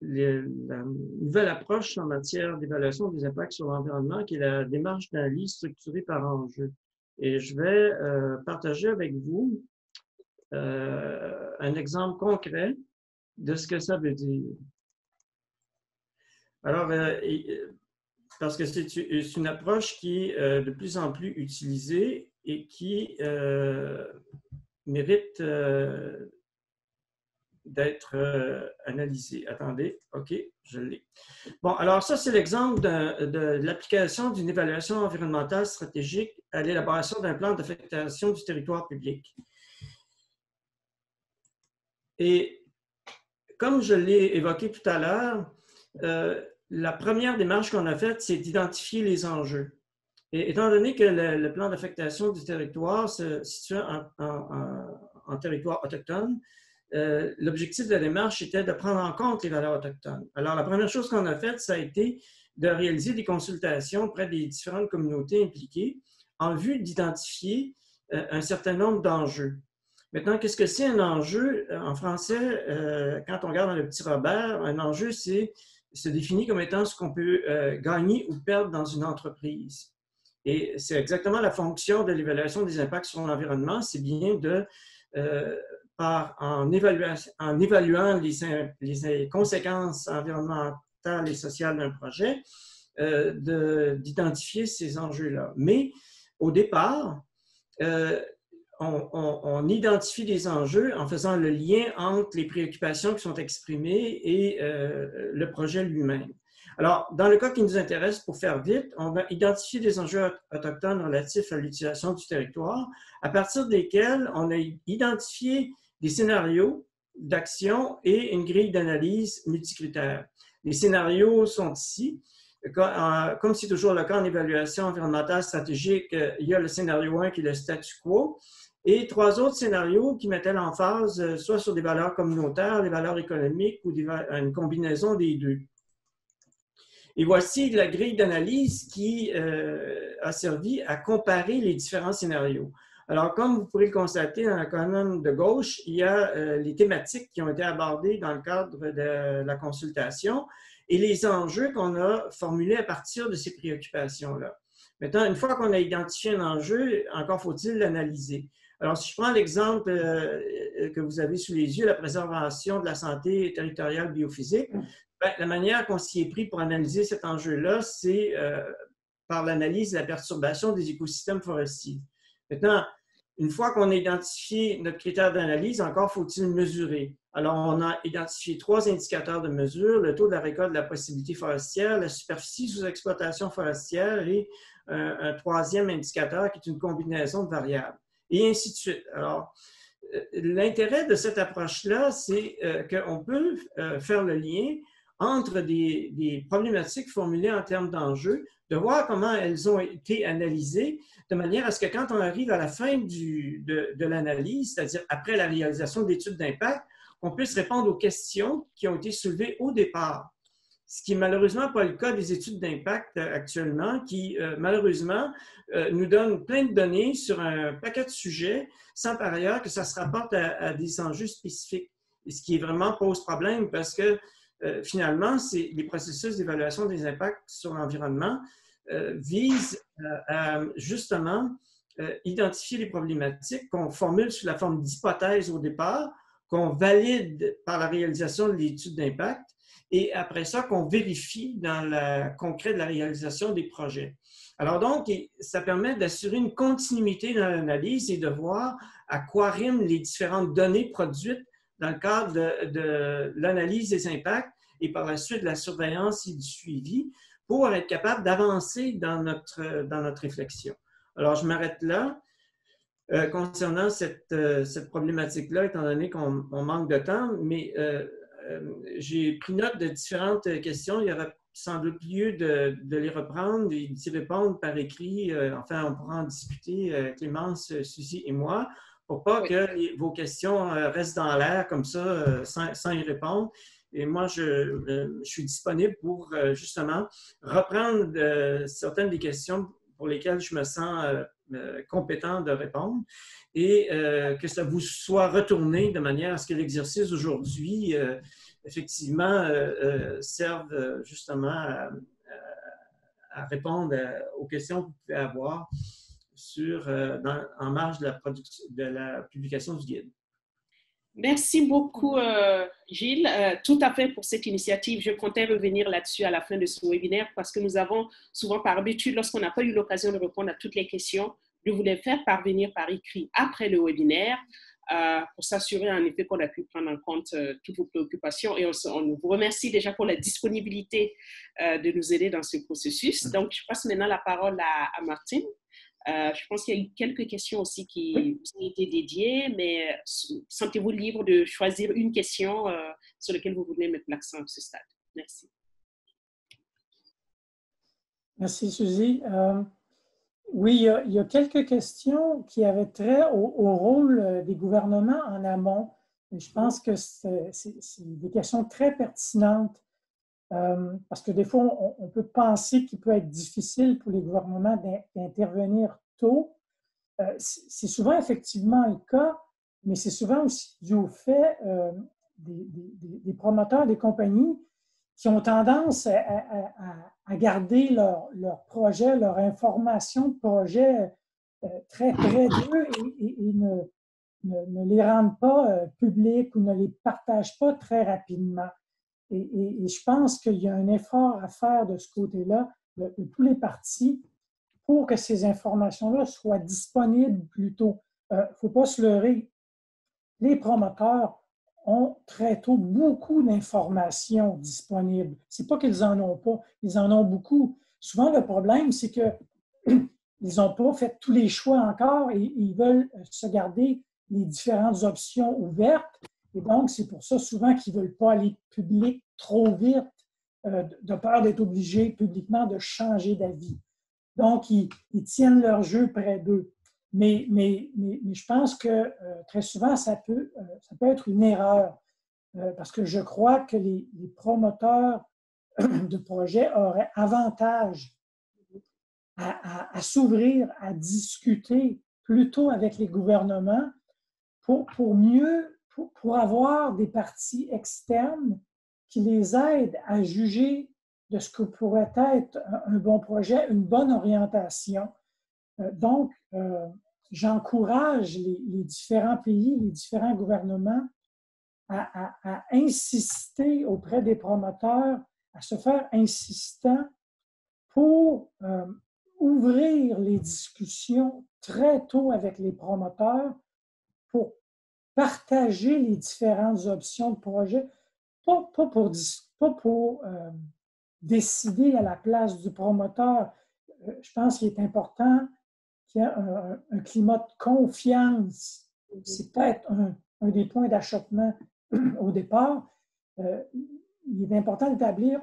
la nouvelle approche en matière d'évaluation des impacts sur l'environnement, qui est la démarche d'analyse structurée par enjeu. Et je vais partager avec vous un exemple concret de ce que ça veut dire. Alors, parce que c'est une approche qui est de plus en plus utilisée et qui mérite d'être analysée. Attendez, OK, je l'ai. Bon, alors ça, c'est l'exemple de l'application d'une évaluation environnementale stratégique à l'élaboration d'un plan d'affectation du territoire public. Et comme je l'ai évoqué tout à l'heure, la première démarche qu'on a faite, c'est d'identifier les enjeux. Et étant donné que le plan d'affectation du territoire se situe en territoire autochtone, l'objectif de la démarche était de prendre en compte les valeurs autochtones. Alors, la première chose qu'on a faite, ça a été de réaliser des consultations auprès des différentes communautés impliquées en vue d'identifier un certain nombre d'enjeux. Maintenant, qu'est-ce que c'est un enjeu? En français, quand on regarde dans le petit Robert, un enjeu, se définit comme étant ce qu'on peut gagner ou perdre dans une entreprise. Et c'est exactement la fonction de l'évaluation des impacts sur l'environnement, c'est bien de, en évaluant les conséquences environnementales et sociales d'un projet, d'identifier ces enjeux-là. Mais au départ, on identifie des enjeux en faisant le lien entre les préoccupations qui sont exprimées et le projet lui-même. Alors, dans le cas qui nous intéresse, pour faire vite, on va identifier des enjeux autochtones relatifs à l'utilisation du territoire, à partir desquels on a identifié des scénarios d'action et une grille d'analyse multicritères. Les scénarios sont ici. Comme c'est toujours le cas en évaluation environnementale stratégique, il y a le scénario 1 qui est le statu quo, et 3 autres scénarios qui mettaient l'emphase soit sur des valeurs communautaires, des valeurs économiques ou une combinaison des deux. Et voici la grille d'analyse qui a servi à comparer les différents scénarios. Alors, comme vous pourrez le constater dans la colonne de gauche, il y a les thématiques qui ont été abordées dans le cadre de la consultation et les enjeux qu'on a formulés à partir de ces préoccupations-là. Maintenant, une fois qu'on a identifié un enjeu, encore faut-il l'analyser. Alors, si je prends l'exemple que vous avez sous les yeux, la préservation de la santé territoriale biophysique, la manière qu'on s'y est pris pour analyser cet enjeu-là, c'est par l'analyse de la perturbation des écosystèmes forestiers. Maintenant, une fois qu'on a identifié notre critère d'analyse, encore faut-il mesurer. Alors, on a identifié 3 indicateurs de mesure, le taux de la récolte de la possibilité forestière, la superficie sous exploitation forestière et un 3e indicateur qui est une combinaison de variables, et ainsi de suite. Alors, l'intérêt de cette approche-là, c'est qu'on peut faire le lien entre des problématiques formulées en termes d'enjeux, de voir comment elles ont été analysées, de manière à ce que quand on arrive à la fin de l'analyse, c'est-à-dire après la réalisation d'études d'impact, on puisse répondre aux questions qui ont été soulevées au départ. Ce qui n'est malheureusement pas le cas des études d'impact actuellement, qui malheureusement nous donnent plein de données sur un paquet de sujets, sans par ailleurs que ça se rapporte à des enjeux spécifiques. Et ce qui vraiment pose problème parce que finalement, les processus d'évaluation des impacts sur l'environnement visent à justement identifier les problématiques qu'on formule sous la forme d'hypothèses au départ, qu'on valide par la réalisation de l'étude d'impact et après ça, qu'on vérifie dans le concret de la réalisation des projets. Alors donc, ça permet d'assurer une continuité dans l'analyse et de voir à quoi riment les différentes données produites dans le cadre de l'analyse des impacts et par la suite de la surveillance et du suivi pour être capable d'avancer dans notre réflexion. Alors, je m'arrête là. Concernant cette problématique-là, étant donné qu'on manque de temps, mais j'ai pris note de différentes questions. Il y aura sans doute lieu de les reprendre et d'y répondre par écrit. Enfin, on pourra en discuter, Clémence, Suzy et moi, pour pas que vos questions restent dans l'air comme ça, sans y répondre. Et moi, je suis disponible pour justement reprendre certaines des questions pour lesquelles je me sens compétent de répondre et que ça vous soit retourné de manière à ce que l'exercice d'aujourd'hui, effectivement, serve justement à répondre aux questions que vous pouvez avoir en marge de la publication du guide. Merci beaucoup, Gilles. Tout à fait pour cette initiative. Je comptais revenir là-dessus à la fin de ce webinaire parce que nous avons souvent par habitude, lorsqu'on n'a pas eu l'occasion de répondre à toutes les questions, de vous les faire parvenir par écrit après le webinaire pour s'assurer en effet qu'on a pu prendre en compte toutes vos préoccupations. Et on vous remercie déjà pour la disponibilité de nous aider dans ce processus. Donc, je passe maintenant la parole à Martine. Je pense qu'il y a eu quelques questions aussi qui vous ont été dédiées, mais sentez-vous libre de choisir une question sur laquelle vous voulez mettre l'accent à ce stade. Merci. Merci, Suzy. Oui, il y a quelques questions qui avaient trait au rôle des gouvernements en amont. Et je pense que c'est des questions très pertinentes parce que des fois, on peut penser qu'il peut être difficile pour les gouvernements d'intervenir tôt. C'est souvent effectivement le cas, mais c'est souvent aussi dû au fait des promoteurs, des compagnies qui ont tendance à garder leur projet, leur information de projet très près d'eux et ne les rendent pas publics ou ne les partagent pas très rapidement. Et je pense qu'il y a un effort à faire de ce côté-là, de tous les partis, pour que ces informations-là soient disponibles plus tôt. Il ne faut pas se leurrer. Les promoteurs ont très tôt beaucoup d'informations disponibles. Ce n'est pas qu'ils n'en ont pas, ils en ont beaucoup. Souvent, le problème, c'est qu'ils n'ont pas fait tous les choix encore et ils veulent se garder les différentes options ouvertes. Et donc, c'est pour ça souvent qu'ils ne veulent pas aller public trop vite, de peur d'être obligés publiquement de changer d'avis. Donc, ils tiennent leur jeu près d'eux. Mais je pense que très souvent, ça peut être une erreur parce que je crois que les promoteurs de projets auraient avantage à s'ouvrir, à discuter plutôt avec les gouvernements pour avoir des parties externes qui les aident à juger de ce que pourrait être un bon projet, une bonne orientation. Donc, j'encourage les différents pays, les différents gouvernements à insister auprès des promoteurs, à se faire insistant pour ouvrir les discussions très tôt avec les promoteurs pour partager les différentes options de projet, pas pour décider à la place du promoteur. Je pense qu'il est important qu'il y ait un climat de confiance. C'est peut-être un des points d'achoppement au départ. Il est important d'établir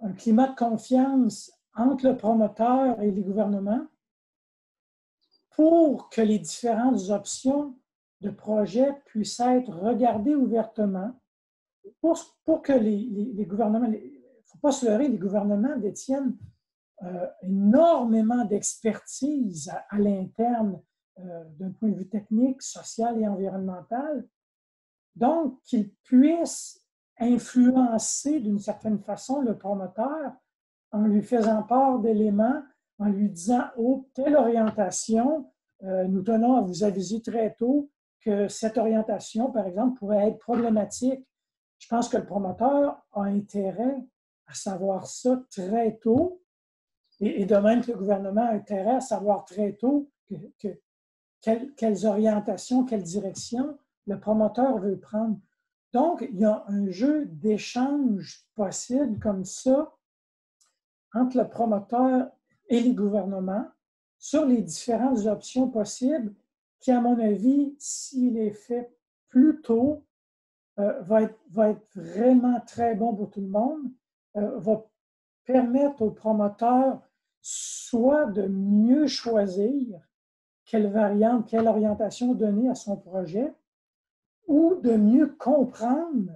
un climat de confiance entre le promoteur et les gouvernements pour que les différentes options de projet puissent être regardées ouvertement pour que les gouvernements, il ne faut pas se leurrer, les gouvernements détiennent énormément d'expertise à l'interne d'un point de vue technique, social et environnemental. Donc, qu'ils puissent influencer d'une certaine façon le promoteur en lui faisant part d'éléments, en lui disant « Oh, telle orientation, nous tenons à vous aviser très tôt que cette orientation, par exemple, pourrait être problématique. » Je pense que le promoteur a intérêt à savoir ça très tôt et de même que le gouvernement a intérêt à savoir très tôt quelles orientations, quelles directions le promoteur veut prendre. Donc, il y a un jeu d'échange possible comme ça entre le promoteur et les gouvernements sur les différentes options possibles qui, à mon avis, s'il est fait plus tôt, va être vraiment très bon pour tout le monde, va permettre aux promoteurs soit de mieux choisir quelle variante, quelle orientation donner à son projet, ou de mieux comprendre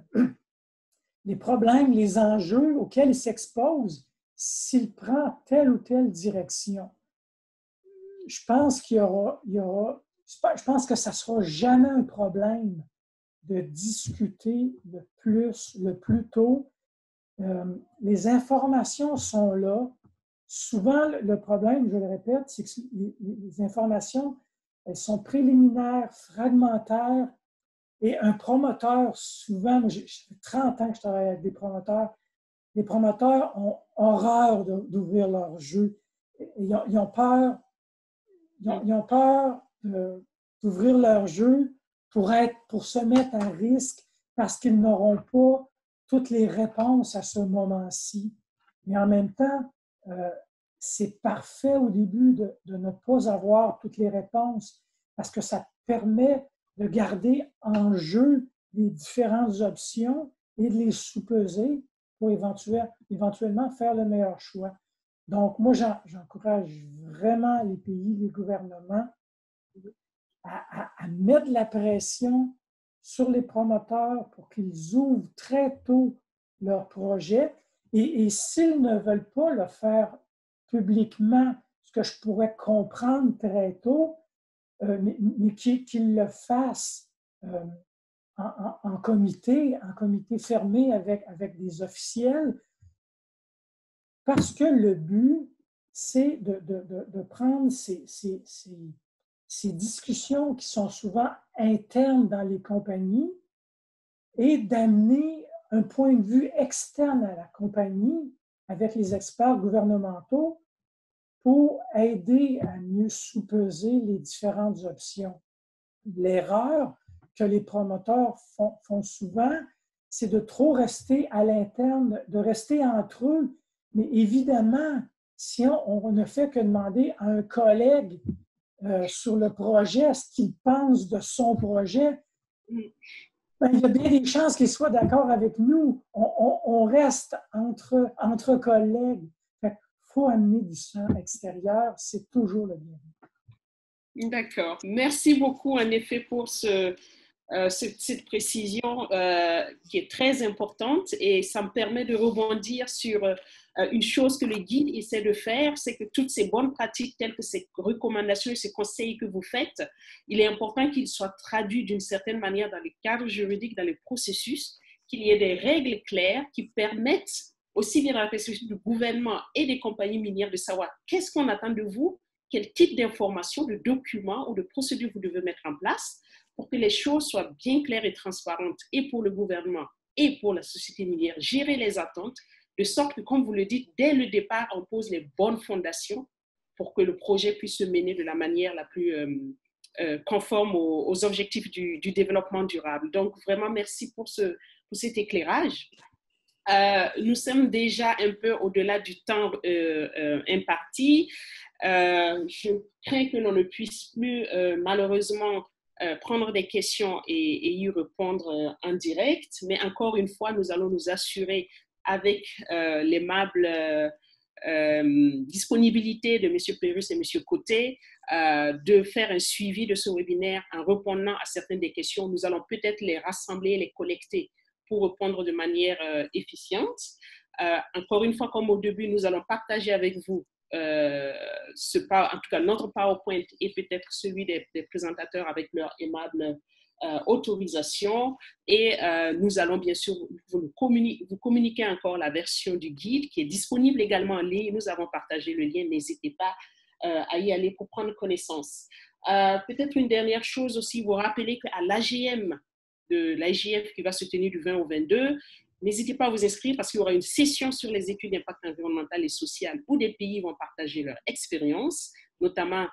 les problèmes, les enjeux auxquels il s'expose s'il prend telle ou telle direction. Je pense je pense que ça ne sera jamais un problème de discuter le plus tôt. Les informations sont là. Souvent, le problème, je le répète, c'est que les informations, elles sont préliminaires, fragmentaires, et un promoteur, souvent, ça fait 30 ans que je travaille avec des promoteurs, les promoteurs ont horreur d'ouvrir leur jeu. Ils ont peur, d'ouvrir leur jeu pour se mettre à risque parce qu'ils n'auront pas toutes les réponses à ce moment-ci. Mais en même temps, c'est parfait au début de ne pas avoir toutes les réponses parce que ça permet de garder en jeu les différentes options et de les sous-peser pour éventuellement faire le meilleur choix. Donc, moi, j'encourage vraiment les pays, les gouvernements à mettre de la pression sur les promoteurs pour qu'ils ouvrent très tôt leur projet. Et s'ils ne veulent pas le faire publiquement, ce que je pourrais comprendre très tôt, mais qu'ils le fassent en comité fermé avec des officiels, parce que le but, c'est de prendre ces discussions qui sont souvent internes dans les compagnies et d'amener un point de vue externe à la compagnie avec les experts gouvernementaux pour aider à mieux sous-peser les différentes options. L'erreur que les promoteurs font souvent, c'est de trop rester à l'interne, de rester entre eux. Mais évidemment, si on ne fait que demander à un collègue sur le projet ce qu'il pense de son projet, ben, il y a bien des chances qu'il soit d'accord avec nous. On reste entre collègues. Il faut amener du sang extérieur, c'est toujours le bienvenu. D'accord. Merci beaucoup, en effet, pour cette précision qui est très importante, et ça me permet de rebondir sur une chose que le guide essaie de faire, c'est que toutes ces bonnes pratiques telles que ces recommandations et ces conseils que vous faites, il est important qu'ils soient traduits d'une certaine manière dans les cadres juridiques, dans les processus, qu'il y ait des règles claires qui permettent aussi bien dans la perspective du gouvernement et des compagnies minières de savoir qu'est-ce qu'on attend de vous, quel type d'informations, de documents ou de procédures vous devez mettre en place pour que les choses soient bien claires et transparentes, et pour le gouvernement et pour la société minière, gérer les attentes, de sorte que, comme vous le dites, dès le départ, on pose les bonnes fondations pour que le projet puisse se mener de la manière la plus conforme aux objectifs du développement durable. Donc, vraiment, merci pour cet éclairage. Nous sommes déjà un peu au-delà du temps imparti. Je crains que l'on ne puisse plus, malheureusement, prendre des questions et y répondre en direct. Mais encore une fois, nous allons nous assurer avec l'aimable disponibilité de M. Pérus et M. Côté de faire un suivi de ce webinaire en répondant à certaines des questions. Nous allons peut-être les rassembler, les collecter pour répondre de manière efficiente. Encore une fois, comme au début, nous allons partager avec vous en tout cas notre PowerPoint et peut-être celui des présentateurs avec leur aimable autorisation, et nous allons bien sûr vous communiquer encore la version du guide qui est disponible également en ligne. Nous avons partagé le lien, n'hésitez pas à y aller pour prendre connaissance. Peut-être une dernière chose aussi, vous rappelez qu'à l'AGM de l'IGF qui va se tenir du 20 au 22, n'hésitez pas à vous inscrire parce qu'il y aura une session sur les études d'impact environnemental et social où des pays vont partager leur expérience, notamment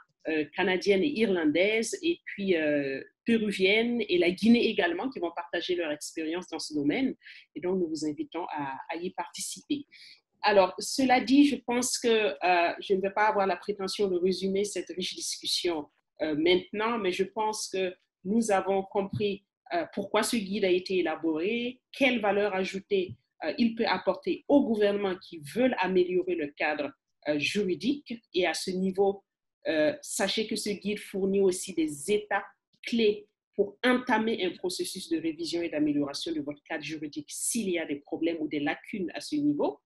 canadienne et irlandaise, et puis péruvienne et la Guinée également, qui vont partager leur expérience dans ce domaine. Et donc, nous vous invitons à y participer. Alors, cela dit, je pense que je ne vais pas avoir la prétention de résumer cette riche discussion maintenant, mais je pense que nous avons compris pourquoi ce guide a été élaboré, quelle valeur ajoutée il peut apporter aux gouvernements qui veulent améliorer le cadre juridique. Et à ce niveau, sachez que ce guide fournit aussi des étapes clés pour entamer un processus de révision et d'amélioration de votre cadre juridique s'il y a des problèmes ou des lacunes à ce niveau.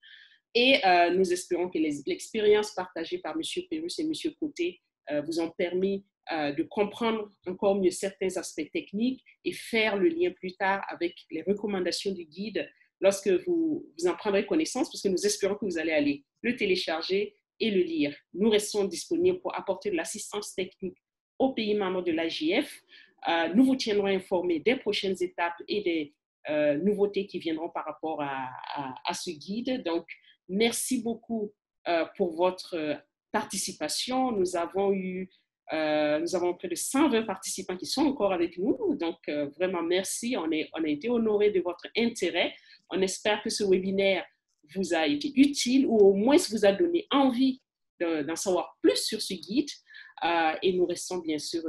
Et nous espérons que l'expérience partagée par M. Pérus et M. Côté vous ont permis de comprendre encore mieux certains aspects techniques et faire le lien plus tard avec les recommandations du guide lorsque vous en prendrez connaissance, parce que nous espérons que vous allez aller le télécharger et le lire. Nous restons disponibles pour apporter de l'assistance technique aux pays membres de l'AGF. Nous vous tiendrons informés des prochaines étapes et des nouveautés qui viendront par rapport à ce guide. Donc, merci beaucoup pour votre participation. Nous avons près de 120 participants qui sont encore avec nous. Donc, vraiment, merci. On a été honorés de votre intérêt. On espère que ce webinaire vous a été utile ou au moins vous a donné envie d'en savoir plus sur ce guide. Et nous restons bien sûr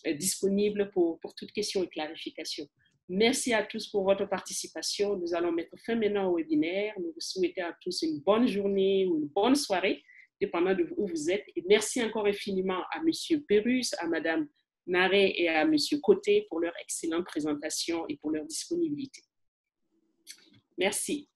disponibles pour toute question et clarification. Merci à tous pour votre participation. Nous allons mettre fin maintenant au webinaire. Nous vous souhaitons à tous une bonne journée ou une bonne soirée, dépendant de où vous êtes. Et merci encore infiniment à M. Pérus, à Mme Naré et à M. Côté pour leur excellente présentation et pour leur disponibilité. Merci.